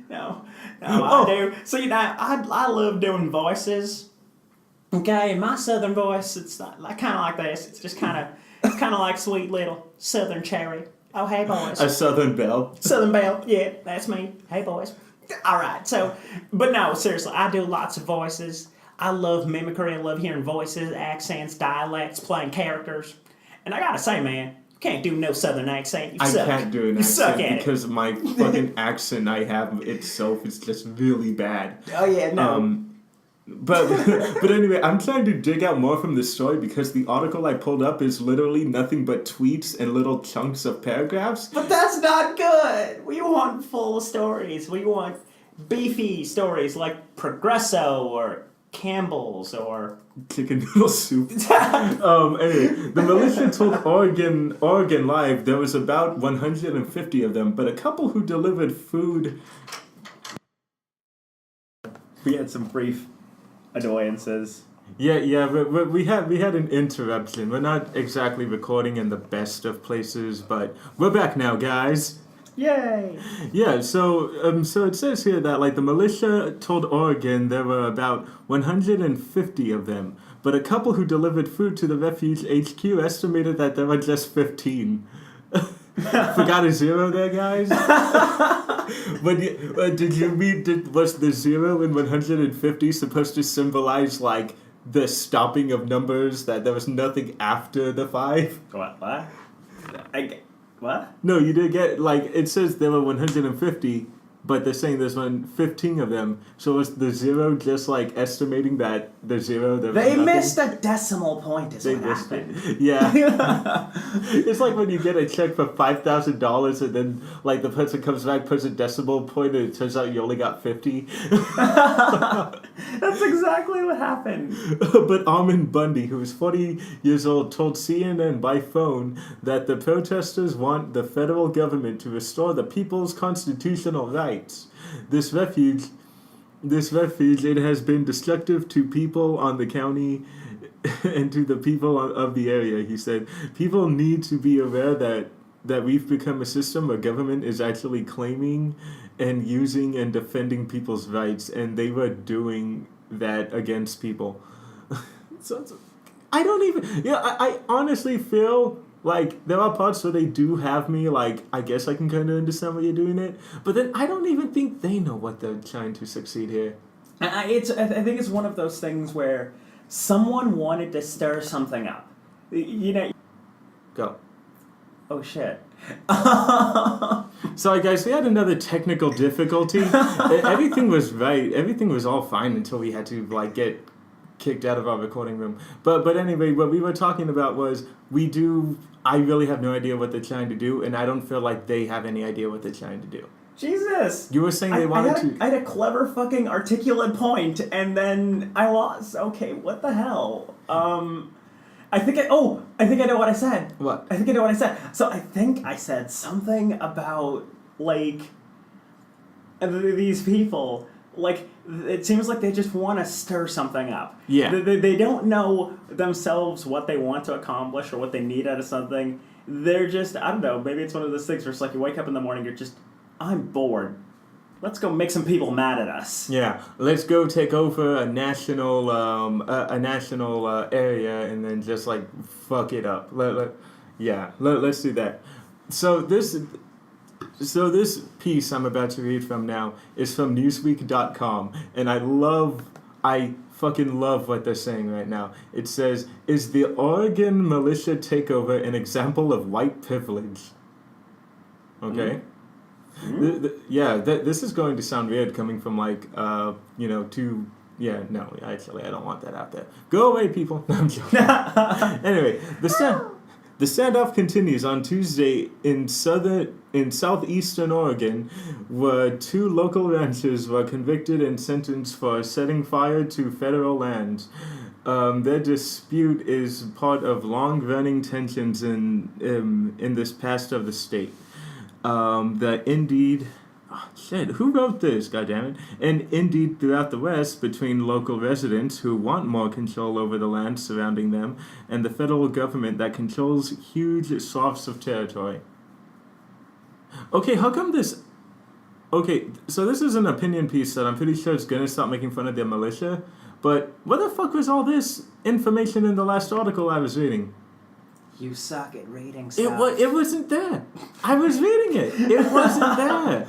No, I do. See, now, I love doing voices. Okay, my southern voice, it's not like kind of like this. It's just kind of like sweet little southern cherry. Oh, hey, boys. A Southern Belle. Southern Belle, yeah, that's me. Hey, boys. All right, so, but no, seriously, I do lots of voices. I love mimicry. I love hearing voices, accents, dialects, playing characters. And I gotta say, man, you can't do no southern accent. You suck. I can't do an you suck accent at because my fucking accent I have itself is just really bad. Oh, yeah, no. But anyway, I'm trying to dig out more from this story because the article I pulled up is literally nothing but tweets and little chunks of paragraphs. But that's not good. We want full stories. We want beefy stories like Progresso or Campbell's or chicken noodle soup. Anyway, the militia told Oregon Live there was about 150 of them, but a couple who delivered food. We had some brief annoyances. Yeah, but we had an interruption. We're not exactly recording in the best of places, but we're back now, guys. Yay! Yeah, so it says here that like the militia told Oregon there were about 150 of them, but a couple who delivered food to the refuge HQ estimated that there were just 15. Forgot a zero there, guys? Did you read, was the 0 in 150 supposed to symbolize like the stopping of numbers, that there was nothing after the 5? What? What? No, you did get, like, it says there were 150, but they're saying there's 15 of them. So is the zero just like estimating that the zero? They missed a decimal point. Is They what missed happened. it. Yeah. It's like when you get a check for $5,000 and then like the person comes back, puts a decimal point, and it turns out you only got 50. That's exactly what happened. But Armin Bundy, who is 40 years old, told CNN by phone that the protesters want the federal government to restore the people's constitutional rights. This refuge, it has been destructive to people on the county and to the people of the area, he said. People need to be aware that we've become a system where government is actually claiming and using and defending people's rights, and they were doing that against people. So I don't even... Yeah, I honestly feel like there are parts where they do have me, like, I guess I can kind of understand why you're doing it, but then I don't even think they know what they're trying to succeed here. I think it's one of those things where someone wanted to stir something up. You know... Go. Oh, shit. Sorry, guys, we had another technical difficulty. Everything was right. Everything was all fine until we had to, like, get kicked out of our recording room. But anyway, what we were talking about was I really have no idea what they're trying to do, and I don't feel like they have any idea what they're trying to do. Jesus! You were saying they wanted to... I had a clever fucking articulate point, and then I lost. Okay, what the hell? I think I know what I said. What? I think I know what I said. So I think I said something about, like, these people, like, it seems like they just want to stir something up. Yeah. They don't know themselves what they want to accomplish or what they need out of something. They're just, I don't know, maybe it's one of those things where it's like you wake up in the morning, you're just, I'm bored. Let's go make some people mad at us. Yeah, let's go take over a national area and then just like fuck it up. Let's do that. So this piece I'm about to read from now is from Newsweek.com, and I fucking love what they're saying right now. It says, "Is the Oregon militia takeover an example of white privilege?" Okay. Mm-hmm. This is going to sound weird coming from like, two... Yeah, no, actually, I don't want that out there. Go away, people. No, I'm joking. Anyway, the standoff continues on Tuesday in southeastern Oregon, where 2 local ranchers were convicted and sentenced for setting fire to federal lands. Their dispute is part of long-running tensions in this part of the state. Who wrote this, goddammit? And indeed throughout the West, between local residents who want more control over the land surrounding them and the federal government that controls huge swaths of territory. Okay, how come this... Okay, so this is an opinion piece that I'm pretty sure is gonna stop making fun of the militia, but what the fuck was all this information in the last article I was reading? You suck at reading stuff. It wasn't there. I was reading it. It wasn't there.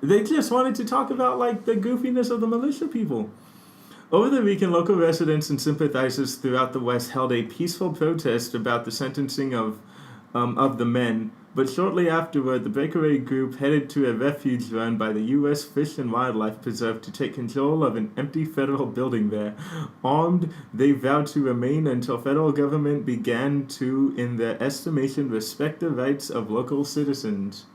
They just wanted to talk about, like, the goofiness of the militia people. Over the weekend, local residents and sympathizers throughout the West held a peaceful protest about the sentencing of the men, but shortly afterward, the breakaway group headed to a refuge run by the U.S. Fish and Wildlife Preserve to take control of an empty federal building there. Armed, they vowed to remain until federal government began to, in their estimation, respect the rights of local citizens.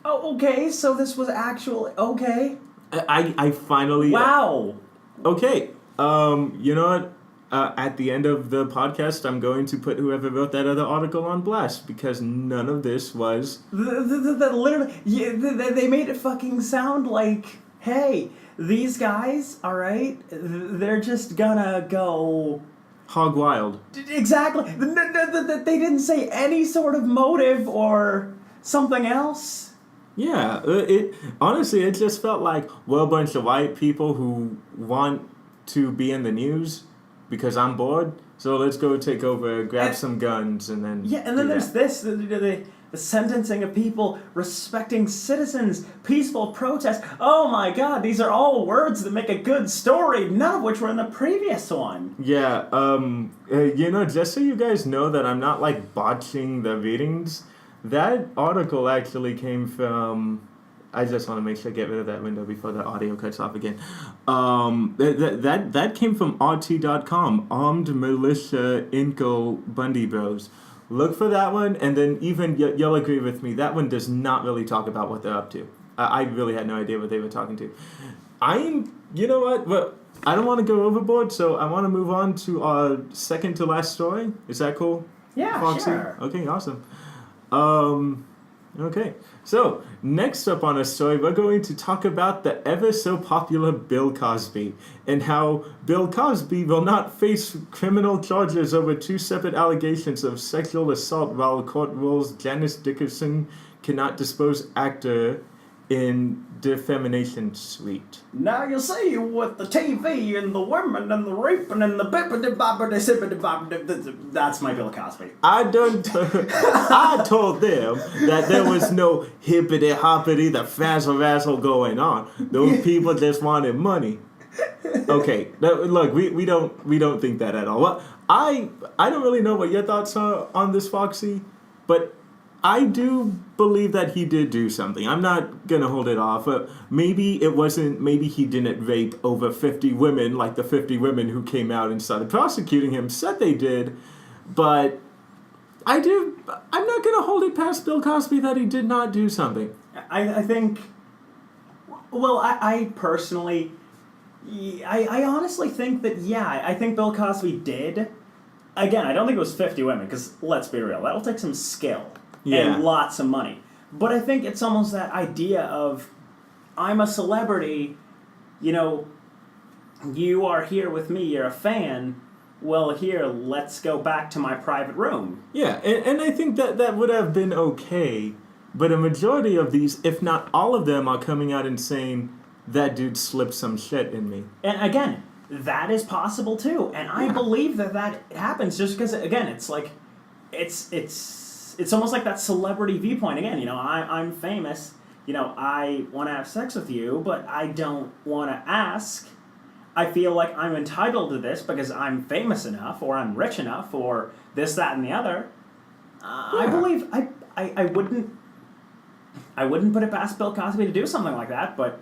Oh, okay, so this was actually... Okay. I finally... Wow. Okay, you know what? At the end of the podcast, I'm going to put whoever wrote that other article on blast, because none of this was... Literally, they made it fucking sound like, hey, these guys, alright, they're just gonna go... Hog wild. Exactly. They didn't say any sort of motive or something else. Yeah, honestly, it just felt like we're a bunch of white people who want to be in the news because I'm bored, so let's go take over, grab some guns, and then... Yeah, and then there's this, the sentencing of people, respecting citizens, peaceful protest. Oh my god, these are all words that make a good story, none of which were in the previous one. Yeah, just so you guys know that I'm not, like, botching the readings, that article actually came from I just want to make sure I get rid of that window before the audio cuts off again. That came from RT.com, Armed Militia Inco Bundy Bros. Look for that one, and then even you'll agree with me, that one does not really talk about what they're up to. I really had no idea what they were talking to. You know what? Well, I don't want to go overboard, so I want to move on to our second to last story. Is that cool? Yeah, Foxy? sure. Okay, awesome. Okay, so next up on our story, we're going to talk about the ever so popular Bill Cosby and how Bill Cosby will not face criminal charges over two separate allegations of sexual assault while court rules Janice Dickinson cannot dispose actor in defamation suit. Now you see with the TV and the women and the raping and the bippity-boppity-sippity-boppity, that's my Bill Cosby. I told them that there was no hippity-hoppity, the fazzle-razzle going on. Those people just wanted money. Okay, look, we don't think that at all. Well, I don't really know what your thoughts are on this, Foxy, but I do believe that he did do something. I'm not gonna hold it off. Maybe he didn't rape over 50 women like the 50 women who came out and started prosecuting him said they did, but I'm not gonna hold it past Bill Cosby that he did not do something. I think, well, I personally, I honestly think that, yeah, I think Bill Cosby did. Again, I don't think it was 50 women, because let's be real, that'll take some skill. Yeah. And lots of money. But I think it's almost that idea of, I'm a celebrity, you are here with me, you're a fan, well, here, let's go back to my private room. Yeah, and I think that would have been okay, but a majority of these, if not all of them, are coming out and saying, that dude slipped some shit in me. And again, that is possible too. And I believe that happens just because, again, it's like, it's almost like that celebrity viewpoint again. I'm famous. I want to have sex with you, but I don't want to ask. I feel like I'm entitled to this because I'm famous enough, or I'm rich enough, or this, that, and the other. I believe I wouldn't put it past Bill Cosby to do something like that. But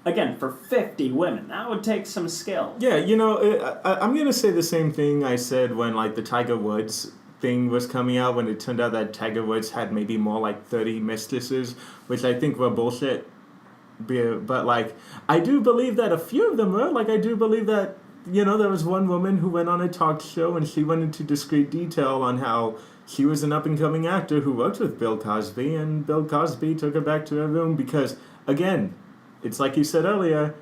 again, for 50 women, that would take some skill. Yeah, I'm gonna say the same thing I said when the Tiger Woods thing was coming out, when it turned out that Tiger Woods had maybe more like 30 mistresses, which I think were bullshit. But I do believe that a few of them were. I do believe that, there was one woman who went on a talk show and she went into discreet detail on how she was an up-and-coming actor who worked with Bill Cosby, and Bill Cosby took her back to her room because, again, it's like you said earlier,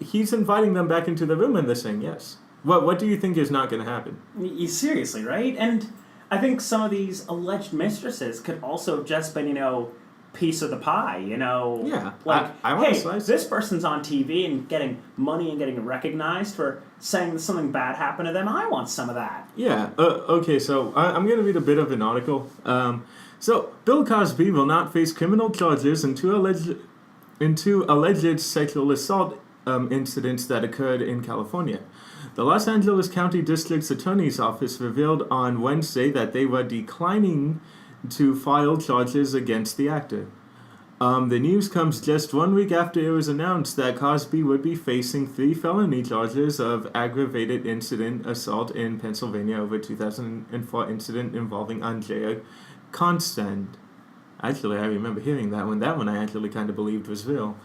he's inviting them back into the room and they're saying yes. What do you think is not going to happen? Seriously, right? And I think some of these alleged mistresses could also have just been, piece of the pie, Yeah. I want hey, to slice this person's on TV and getting money and getting recognized for saying something bad happened to them. I want some of that. Yeah. Okay, so I'm going to read a bit of an article. So, Bill Cosby will not face criminal charges into alleged sexual assault incidents that occurred in California. The Los Angeles County District's Attorney's Office revealed on Wednesday that they were declining to file charges against the actor. The news comes just 1 week after it was announced that Cosby would be facing 3 felony charges of aggravated incident assault in Pennsylvania over 2004 incident involving Andrea Constand. Actually, I remember hearing that one. That one I actually kind of believed was real.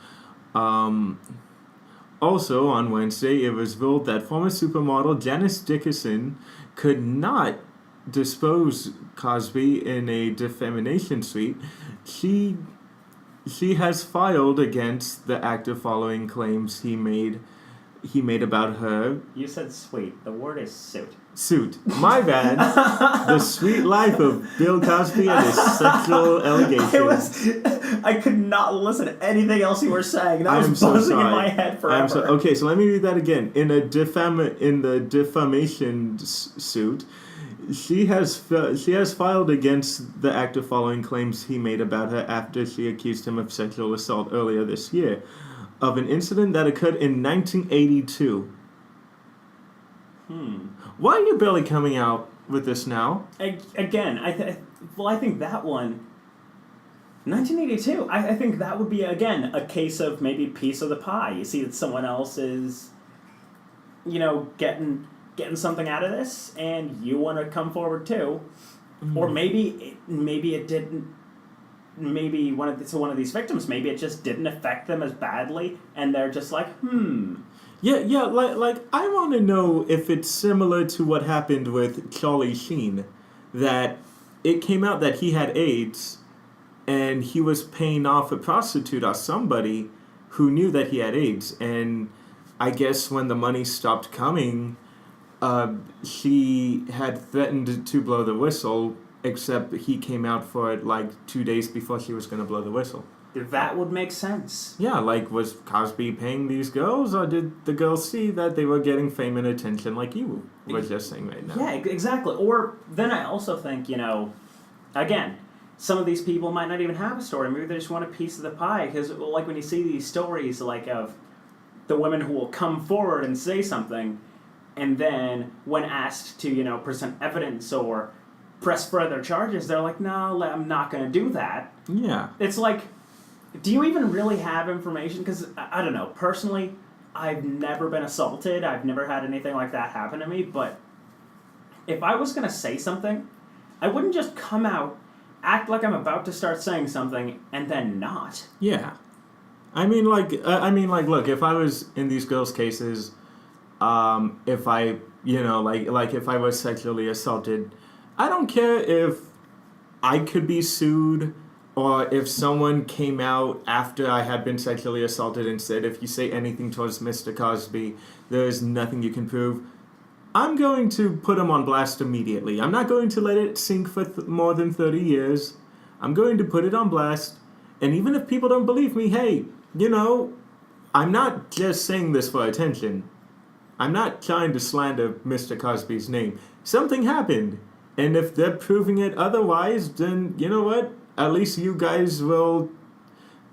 Also, on Wednesday, it was ruled that former supermodel Janice Dickinson could not depose Cosby in a defamation suit. She has filed against the actor following claims he made about her. You said sweet. The word is suit. Suit. My bad. The sweet life of Bill Cosby and his sexual allegations. I could not listen to anything else you were saying. That was buzzing in my head forever. Okay, so let me read that again. In the defamation suit, she has filed against the actor following claims he made about her after she accused him of sexual assault earlier this year of an incident that occurred in 1982. Why are you barely coming out with this now? Again, I think that one, 1982. I think that would be, again, a case of maybe piece of the pie. You see that someone else is, getting something out of this, and you want to come forward too. Or maybe it didn't. Maybe one of these victims, maybe it just didn't affect them as badly, and they're just like, Yeah, like I want to know if it's similar to what happened with Charlie Sheen, that it came out that he had AIDS, and he was paying off a prostitute or somebody who knew that he had AIDS, and I guess when the money stopped coming, she had threatened to blow the whistle, except he came out for it like 2 days before she was going to blow the whistle. That would make sense. Yeah, like, was Cosby paying these girls, or did the girls see that they were getting fame and attention like you were just saying right now? Yeah, exactly. Or then I also think, again, some of these people might not even have a story. Maybe they just want a piece of the pie. Because, like, when you see these stories, like, of the women who will come forward and say something, and then when asked to, present evidence or press further charges, they're like, no, I'm not going to do that. Yeah. It's like, do you even really have information? Because, I don't know, personally, I've never been assaulted. I've never had anything like that happen to me. But if I was going to say something, I wouldn't just come out, act like I'm about to start saying something, and then not. Yeah. I mean, like, look, if I was in these girls' cases, if I, like if I was sexually assaulted, I don't care if I could be sued, or if someone came out after I had been sexually assaulted and said, if you say anything towards Mr. Cosby, there is nothing you can prove. I'm going to put him on blast immediately. I'm not going to let it sink for more than 30 years. I'm going to put it on blast. And even if people don't believe me, hey, I'm not just saying this for attention. I'm not trying to slander Mr. Cosby's name. Something happened. And if they're proving it otherwise, then you know what? At least you guys will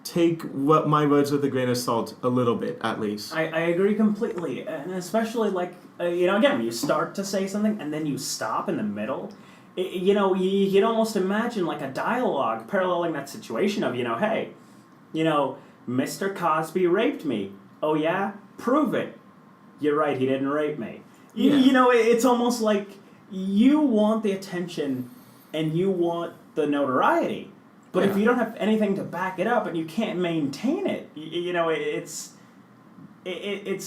take what my words with a grain of salt a little bit, at least. I agree completely. And especially, like, again, you start to say something and then you stop in the middle. You'd almost imagine, like, a dialogue paralleling that situation of, hey, Mr. Cosby raped me. Oh, yeah? Prove it. You're right, he didn't rape me. Yeah. It's almost like you want the attention and you want the notoriety. But if you don't have anything to back it up and you can't maintain it, it's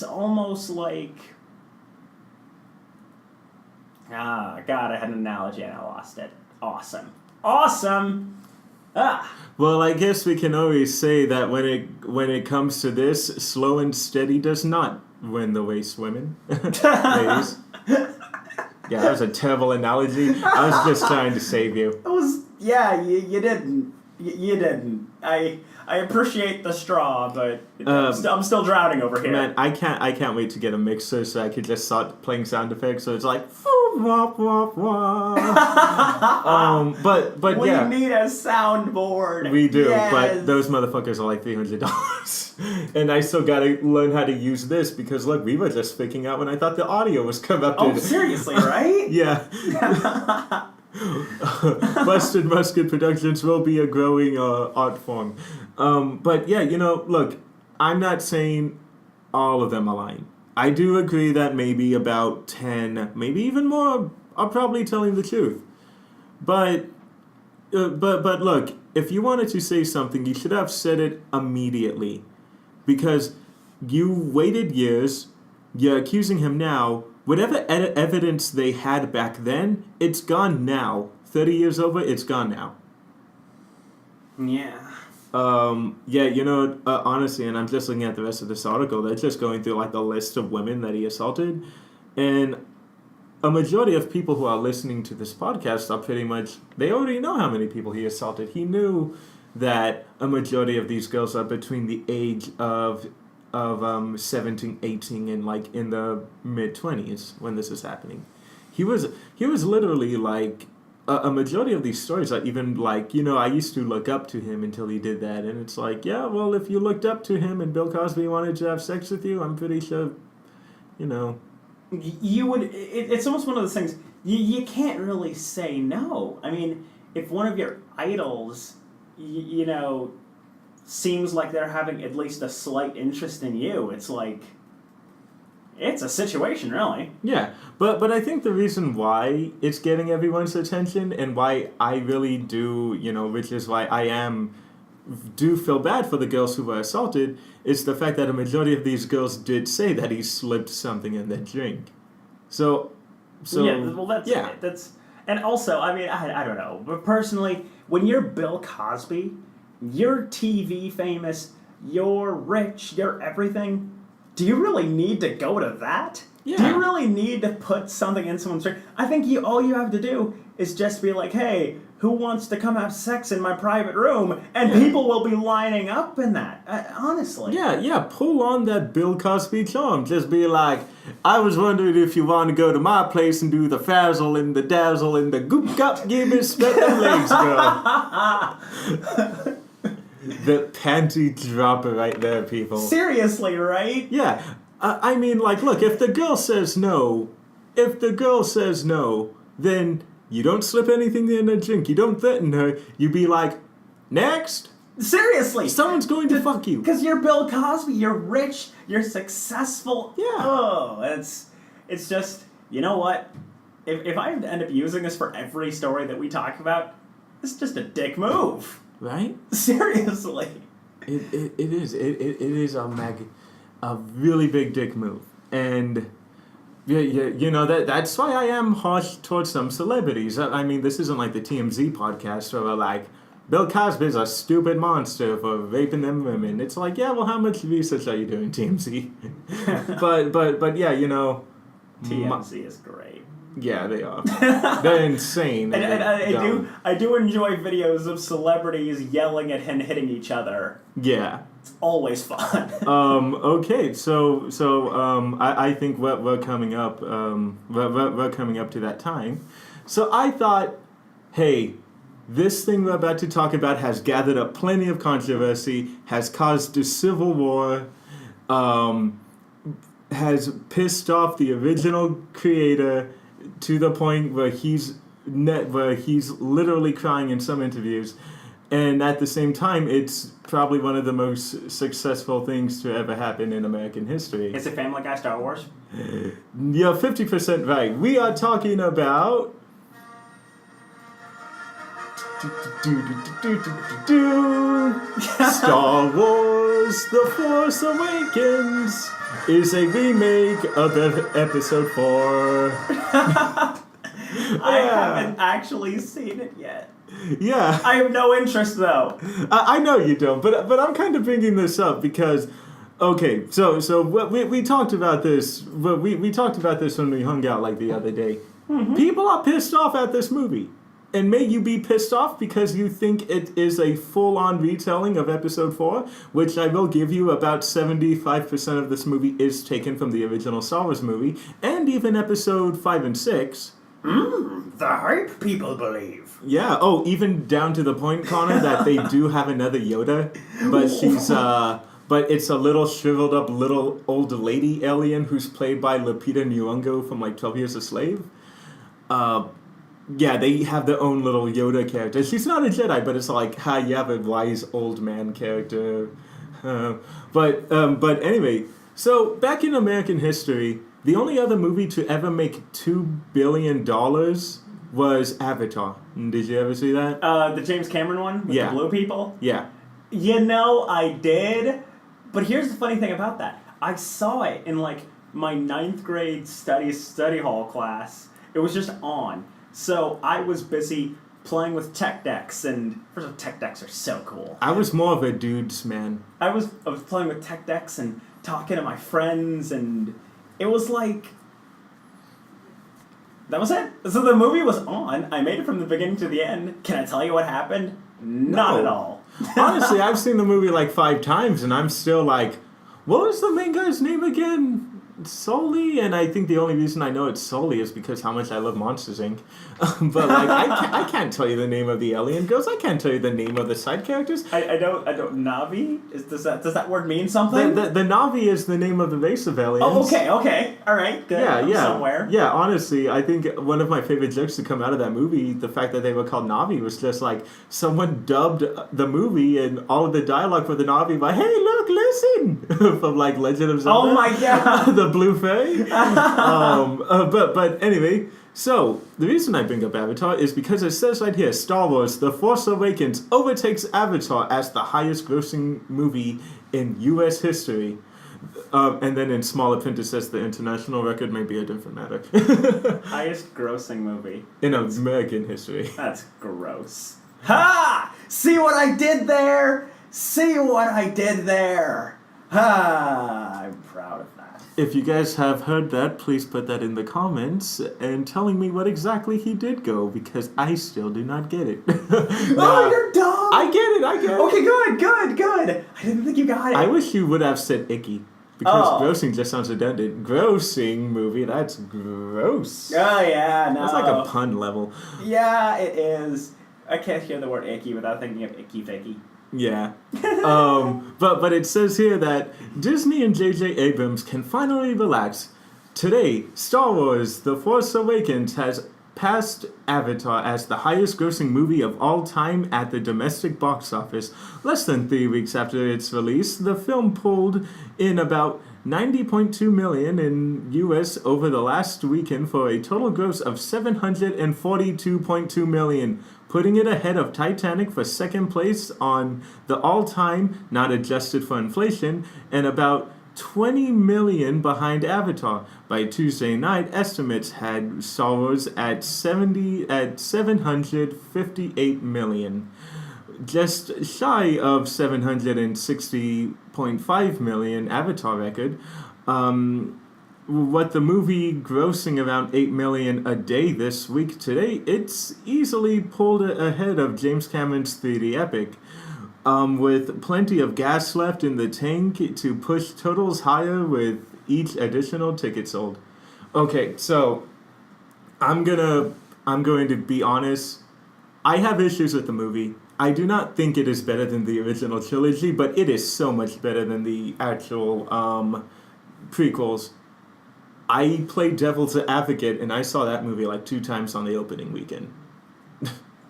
almost like... God, I had an analogy and I lost it. Awesome. Well, I guess we can always say that when it comes to this, slow and steady does not win the race, women. Ladies. Yeah, that was a terrible analogy. I was just trying to save you. You didn't. You didn't. I appreciate the straw, but I'm still drowning over here. Man, I can't wait to get a mixer so I could just start playing sound effects. So it's like, wah, wah, wah. But yeah, we need a soundboard. We do, yes. But those motherfuckers are like $300, and I still gotta learn how to use this because look, we were just freaking out when I thought the audio was corrupted. Oh, seriously, right? Yeah. Busted Musket Productions will be a growing art form. But yeah, look, I'm not saying all of them are lying. I do agree that maybe about 10, maybe even more, are probably telling the truth. But look, if you wanted to say something, you should have said it immediately. Because you waited years, you're accusing him now. Whatever evidence they had back then, it's gone now. 30 years over, it's gone now. Yeah. Honestly, and I'm just looking at the rest of this article, they're just going through like the list of women that he assaulted. And a majority of people who are listening to this podcast are pretty much, they already know how many people he assaulted. He knew that a majority of these girls are between the age of 17, 18, and like in the mid-20s when this is happening. He was literally like, a majority of these stories are even like, I used to look up to him until he did that. And it's like, yeah, well, if you looked up to him and Bill Cosby wanted to have sex with you, I'm pretty sure, You would, it's almost one of those things, you can't really say no. I mean, if one of your idols, you know, seems like they're having at least a slight interest in you. It's like, it's a situation, really. Yeah, but I think the reason why it's getting everyone's attention and why I really do, which is why do feel bad for the girls who were assaulted, is the fact that a majority of these girls did say that he slipped something in their drink. So yeah, well, that's and also, I mean, I don't know, but personally, when you're Bill Cosby, you're TV famous, you're rich, you're everything. Do you really need to go to that? Yeah. Do you really need to put something in someone's drink? I think all you have to do is just be like, hey, who wants to come have sex in my private room? And people will be lining up in that, honestly. Yeah, pull on that Bill Cosby charm. Just be like, I was wondering if you want to go to my place and do the frazzle and the dazzle and the goop gop give me spread them legs, girl. The panty dropper right there, people. Seriously, right? Yeah. I mean, like, look, if the girl says no, then you don't slip anything in her drink. You don't threaten her. You be like, next. Seriously. Someone's going to fuck you. Because you're Bill Cosby. You're rich. You're successful. Yeah. Oh, it's just, you know what? If I end up using this for every story that we talk about, it's just a dick move. Right? Seriously. It is. It is a really big dick move. And that's why I am harsh towards some celebrities. I mean, this isn't like the TMZ podcast where we're like, Bill Cosby's a stupid monster for raping them women. It's like, yeah, well, how much research are you doing, TMZ? but yeah, TMZ is great. Yeah, they are. They're insane. And I do enjoy videos of celebrities yelling at and hitting each other. Yeah. It's always fun. Okay, so I think we're coming up we're coming up to that time. So I thought, hey, this thing we're about to talk about has gathered up plenty of controversy, has caused a civil war, has pissed off the original creator to the point where he's literally crying in some interviews, and at the same time, it's probably one of the most successful things to ever happen in American history. Is it Family Guy Star Wars? You're 50% right. We are talking about Star Wars The Force Awakens is a remake of Episode 4. I haven't actually seen it yet. Yeah. I have no interest, though. I know you don't, but I'm kind of bringing this up because, okay, so we talked about this. We talked about this when we hung out like the other day. Mm-hmm. People are pissed off at this movie. And may you be pissed off because you think it is a full-on retelling of Episode 4, which I will give you about 75% of this movie is taken from the original Star Wars movie, and even Episode 5 and 6. The hype, people believe. Yeah, even down to the point, Connor, that they do have another Yoda, but it's a little shriveled up little old lady alien who's played by Lupita Nyong'o from like 12 Years a Slave. Yeah, they have their own little Yoda character. She's not a Jedi, but it's like, you have a wise old man character. But anyway, so back in American history, the only other movie to ever make $2 billion was Avatar. Did you ever see that? The James Cameron one with the blue people? Yeah. I did. But here's the funny thing about that. I saw it in like my 9th grade study hall class. It was just on. So I was busy playing with tech decks, and first of all, tech decks are so cool. I was more of a dudes man. I was playing with tech decks and talking to my friends, and it was like, that was it. So the movie was on. I made it from the beginning to the end. Can I tell you what happened? Not at all. Honestly, I've seen the movie like 5 times, and I'm still like, what was the main guy's name again? solely, and I think the only reason I know it's solely is because how much I love Monsters Inc. But like, I can't tell you the name of the alien ghost. I can't tell you the name of the side characters. I don't. Navi. Does that word mean something? The Navi is the name of the race of aliens. Oh, okay, all right, good. Yeah. Somewhere. Yeah, honestly, I think one of my favorite jokes to come out of that movie, the fact that they were called Navi, was just like someone dubbed the movie and all of the dialogue for the Navi by, "Hey, look, listen," from like Legend of Zelda. Oh my god. The Blue Fae. But anyway, so the reason I bring up Avatar is because it says right here, Star Wars: The Force Awakens overtakes Avatar as the highest-grossing movie in U.S. history. And then in smaller print it says the international record may be a different matter. Highest grossing movie. In American history. That's gross. Ha! See what I did there? See what I did there? Ha! I'm proud of that. If you guys have heard that, please put that in the comments and telling me what exactly he did go, because I still do not get it. Oh, you're dumb! I get it. Okay, good. I didn't think you got it. I wish you would have said icky. Because grossing just sounds redundant. Grossing movie, that's gross. Oh, yeah, no. That's like a pun level. Yeah, it is. I can't hear the word icky without thinking of icky ficky. Yeah. But it says here that Disney and J.J. Abrams can finally relax. Today, Star Wars: The Force Awakens has passed Avatar as the highest-grossing movie of all time at the domestic box office. Less than 3 weeks after its release, the film pulled in about $90.2 million in U.S. over the last weekend for a total gross of $742.2 million, putting it ahead of Titanic for second place on the all-time, not adjusted for inflation, and about $20 million behind Avatar. By Tuesday night, estimates had Star Wars at $758 million. Just shy of $760.5 million Avatar record. What the movie grossing around $8 million a day this week today, it's easily pulled ahead of James Cameron's 3D epic. With plenty of gas left in the tank to push totals higher with each additional ticket sold. Okay, so I'm going to be honest. I have issues with the movie. I do not think it is better than the original trilogy, but it is so much better than the actual prequels. I played Devil's Advocate, and I saw that movie like 2 times on the opening weekend.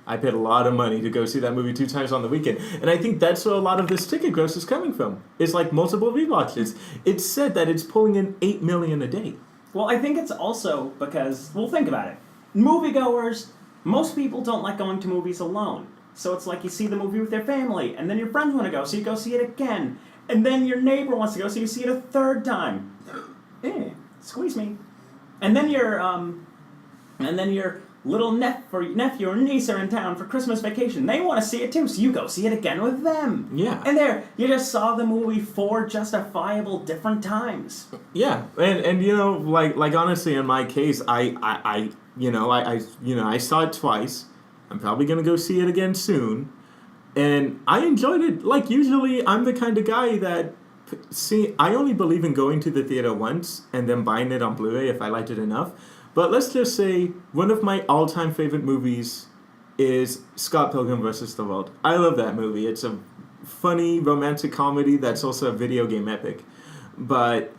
I paid a lot of money to go see that movie 2 times on the weekend. And I think that's where a lot of this ticket gross is coming from. It's like multiple rewatches. It's said that it's pulling in $8 million a day. Well, I think it's also because, well, think about it. Moviegoers, most people don't like going to movies alone. So it's like you see the movie with your family, and then your friends want to go, so you go see it again. And then your neighbor wants to go, so you see it a 3rd time. Squeeze me. And then your little nephew or niece are in town for Christmas vacation. They want to see it too, so you go see it again with them. Yeah. And there, you just saw the movie 4 justifiable different times. Yeah, and you know, like honestly, in my case, I saw it twice. I'm probably gonna go see it again soon, and I enjoyed it. Like usually, I'm the kind of guy that I only believe in going to the theater once and then buying it on Blu-ray if I liked it enough. But let's just say one of my all-time favorite movies is Scott Pilgrim vs. the World. I love that movie. It's a funny romantic comedy that's also a video game epic. But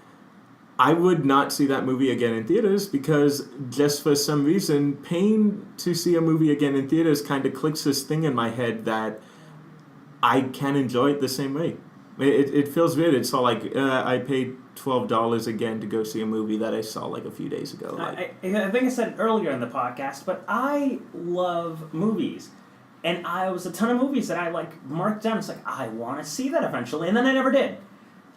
I would not see that movie again in theaters because just for some reason, paying to see a movie again in theaters kind of clicks this thing in my head that I can't enjoy it the same way. It feels weird. It's all like I paid $12 again to go see a movie that I saw like a few days ago. I think I said it earlier in the podcast, but I love movies. And I was a ton of movies that I like marked down. It's like, I want to see that eventually, and then I never did.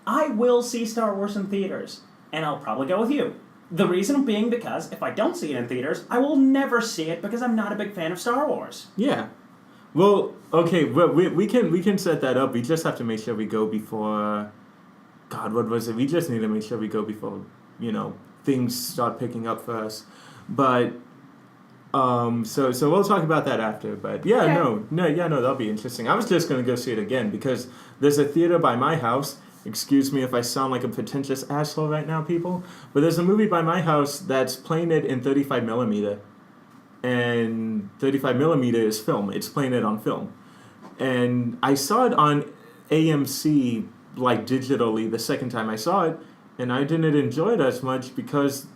I will see Star Wars in theaters, and I'll probably go with you. The reason being because if I don't see it in theaters, I will never see it because I'm not a big fan of Star Wars. Yeah. Well, okay, well, we can set that up. We just have to make sure we go before... God, what was it? We just need to make sure we go before, things start picking up for us. But, so we'll talk about that after. But, no, that'll be interesting. I was just going to go see it again because there's a theater by my house, Excuse me if I sound like a pretentious asshole right now, people. But there's a movie by my house that's playing it in 35 millimeter. And 35 millimeter is film. It's playing it on film. And I saw it on AMC, like digitally, the second time I saw it. And I didn't enjoy it as much because,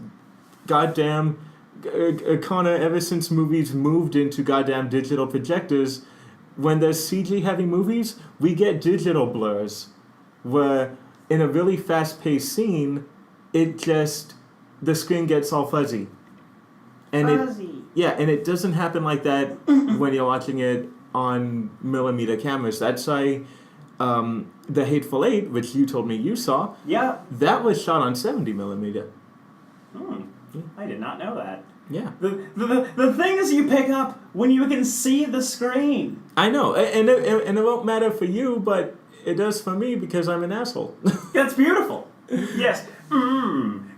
goddamn, Connor, ever since movies moved into goddamn digital projectors, when there's CG heavy movies, we get digital blurs. Where in a really fast-paced scene, the screen gets all fuzzy. And and it doesn't happen like that when you're watching it on millimeter cameras. That's why The Hateful Eight, which you told me you saw, that was shot on 70 millimeter. I did not know that. Yeah. The things you pick up when you can see the screen. I know, and it won't matter for you, but it does for me because I'm an asshole. That's beautiful. Yes.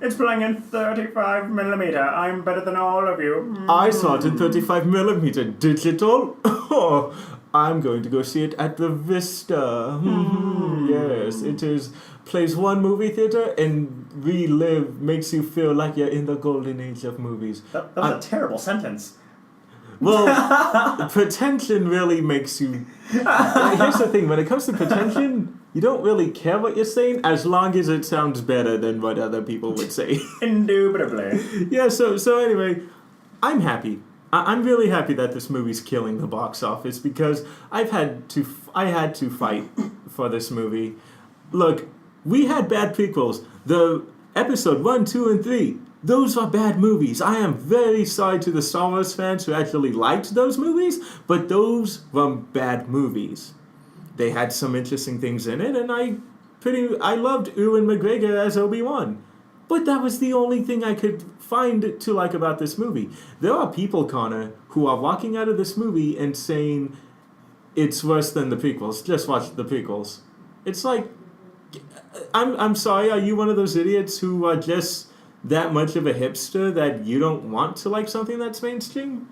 It's playing in 35 millimeter. I'm better than all of you. I saw it in 35 millimeter digital. Oh, I'm going to go see it at the Vista. Yes, it is. Plays one movie theater and makes you feel like you're in the golden age of movies. That was a terrible sentence. Well, pretension really makes you... Here's the thing, when it comes to pretension, you don't really care what you're saying as long as it sounds better than what other people would say. Indubitably. Yeah, so anyway, I'm happy. I'm really happy that this movie's killing the box office because I had to fight for this movie. Look, we had bad prequels. The episode 1, 2, and 3... those are bad movies. I am very sorry to the Star Wars fans who actually liked those movies, but those were bad movies. They had some interesting things in it, and I loved Ewan McGregor as Obi-Wan. But that was the only thing I could find to like about this movie. There are people, Connor, who are walking out of this movie and saying it's worse than the prequels. Just watch the prequels. It's like, I'm sorry, are you one of those idiots who are just that much of a hipster that you don't want to like something that's mainstream?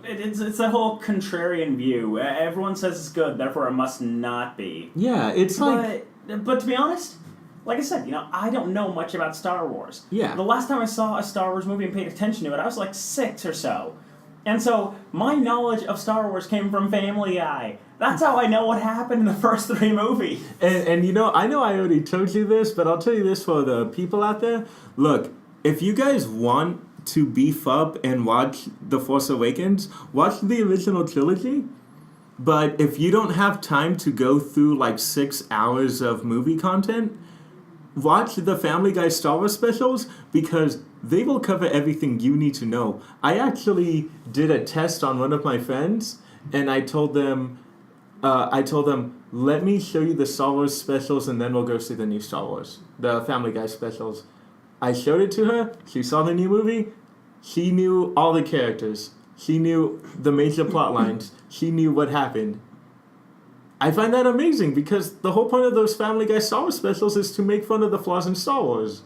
It's a whole contrarian view. Everyone says it's good, therefore it must not be. Yeah, it's like... But to be honest, like I said, I don't know much about Star Wars. Yeah. The last time I saw a Star Wars movie and paid attention to it, I was like 6 or so. And so, my knowledge of Star Wars came from Family Guy. That's how I know what happened in the first 3 movies. And I know I already told you this, but I'll tell you this for the people out there. Look, if you guys want to beef up and watch The Force Awakens, watch the original trilogy. But if you don't have time to go through like 6 hours of movie content, watch the Family Guy Star Wars specials because they will cover everything you need to know. I actually did a test on one of my friends, and I told them, let me show you the Star Wars specials, and then we'll go see the new Star Wars, the Family Guy specials. I showed it to her. She saw the new movie. She knew all the characters. She knew the major plot lines. She knew what happened. I find that amazing because the whole point of those Family Guy Star Wars specials is to make fun of the flaws in Star Wars.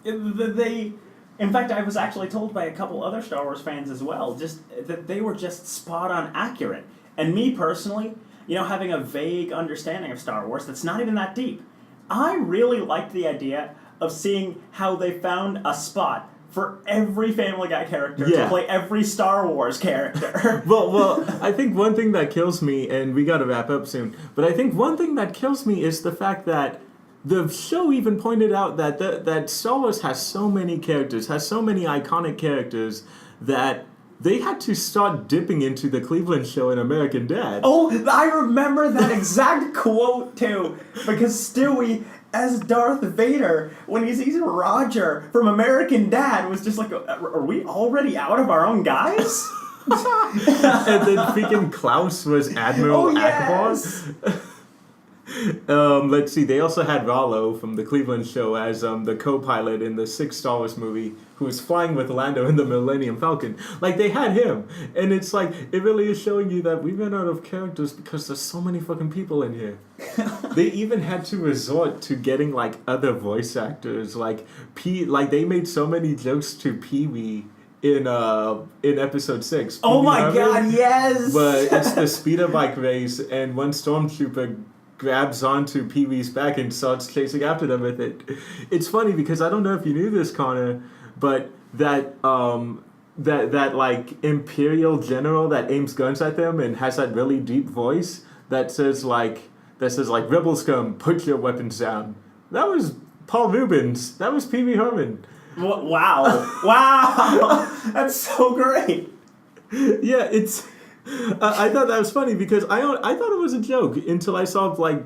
In fact, I was actually told by a couple other Star Wars fans as well, just that they were just spot on accurate. And me personally, having a vague understanding of Star Wars that's not even that deep, I really liked the idea of seeing how they found a spot for every Family Guy character to play every Star Wars character. well, I think one thing that kills me, and we gotta wrap up soon, but I think one thing that kills me is the fact that the show even pointed out that Star Wars has so many characters, has so many iconic characters, that they had to start dipping into the Cleveland Show in American Dad. Oh, I remember that exact quote, too, because Stewie, as Darth Vader, when he sees Roger from American Dad, was just like, are we already out of our own guys? And then freaking Klaus was Admiral Akbar. Let's see, they also had Rollo from the Cleveland Show as the co-pilot in the 6th Star Wars movie, who was flying with Lando in the Millennium Falcon. Like, they had him. And it's like, it really is showing you that we ran out of characters because there's so many fucking people in here. They even had to resort to getting, like, other voice actors. Like, they made so many jokes to Pee-wee in episode 6. Oh my god, yes! But it's the speeder bike race, and one stormtrooper grabs onto Pee-wee's back and starts chasing after them with it. It's funny because I don't know if you knew this, Connor, but that like Imperial general that aims guns at them and has that really deep voice that says like rebel scum, put your weapons down. That was Paul Rubens. That was Pee Wee Herman. Wow. Wow. That's so great. Yeah, it's. I thought that was funny because I thought it was a joke until I saw like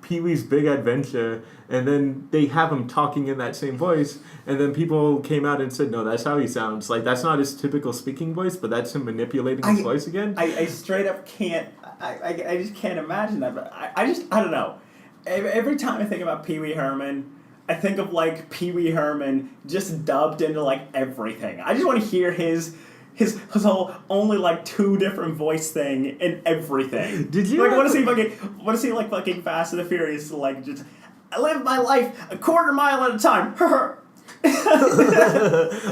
Pee Wee's Big Adventure, and then they have him talking in that same voice, and then people came out and said, no, that's how he sounds. Like, that's not his typical speaking voice, but that's him manipulating his voice again. I straight up can't. I just can't imagine that. But I don't know. Every time I think about Pee Wee Herman, I think of like Pee Wee Herman just dubbed into like everything. I just want to hear his whole only like 2 different voice thing in everything. Did you like want to see like fucking Fast and the Furious, like just I live my life a quarter mile at a time.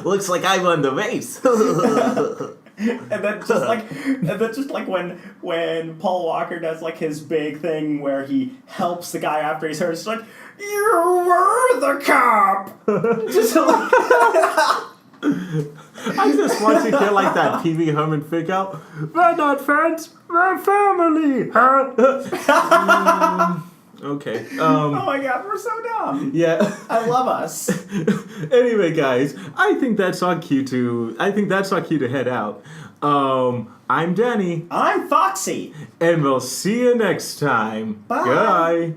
Looks like I won the race. And then just like when Paul Walker does like his big thing where he helps the guy after he's hurt, it's like, you were the cop. Just like I just want to hear like that Pee Wee Herman fake out. We're not friends, we're family. Okay. Oh my god, we're so dumb. Yeah. I love us. Anyway, guys, I think that's our cue to head out. I'm Danny. I'm Foxy. And we'll see you next time. Bye. Bye.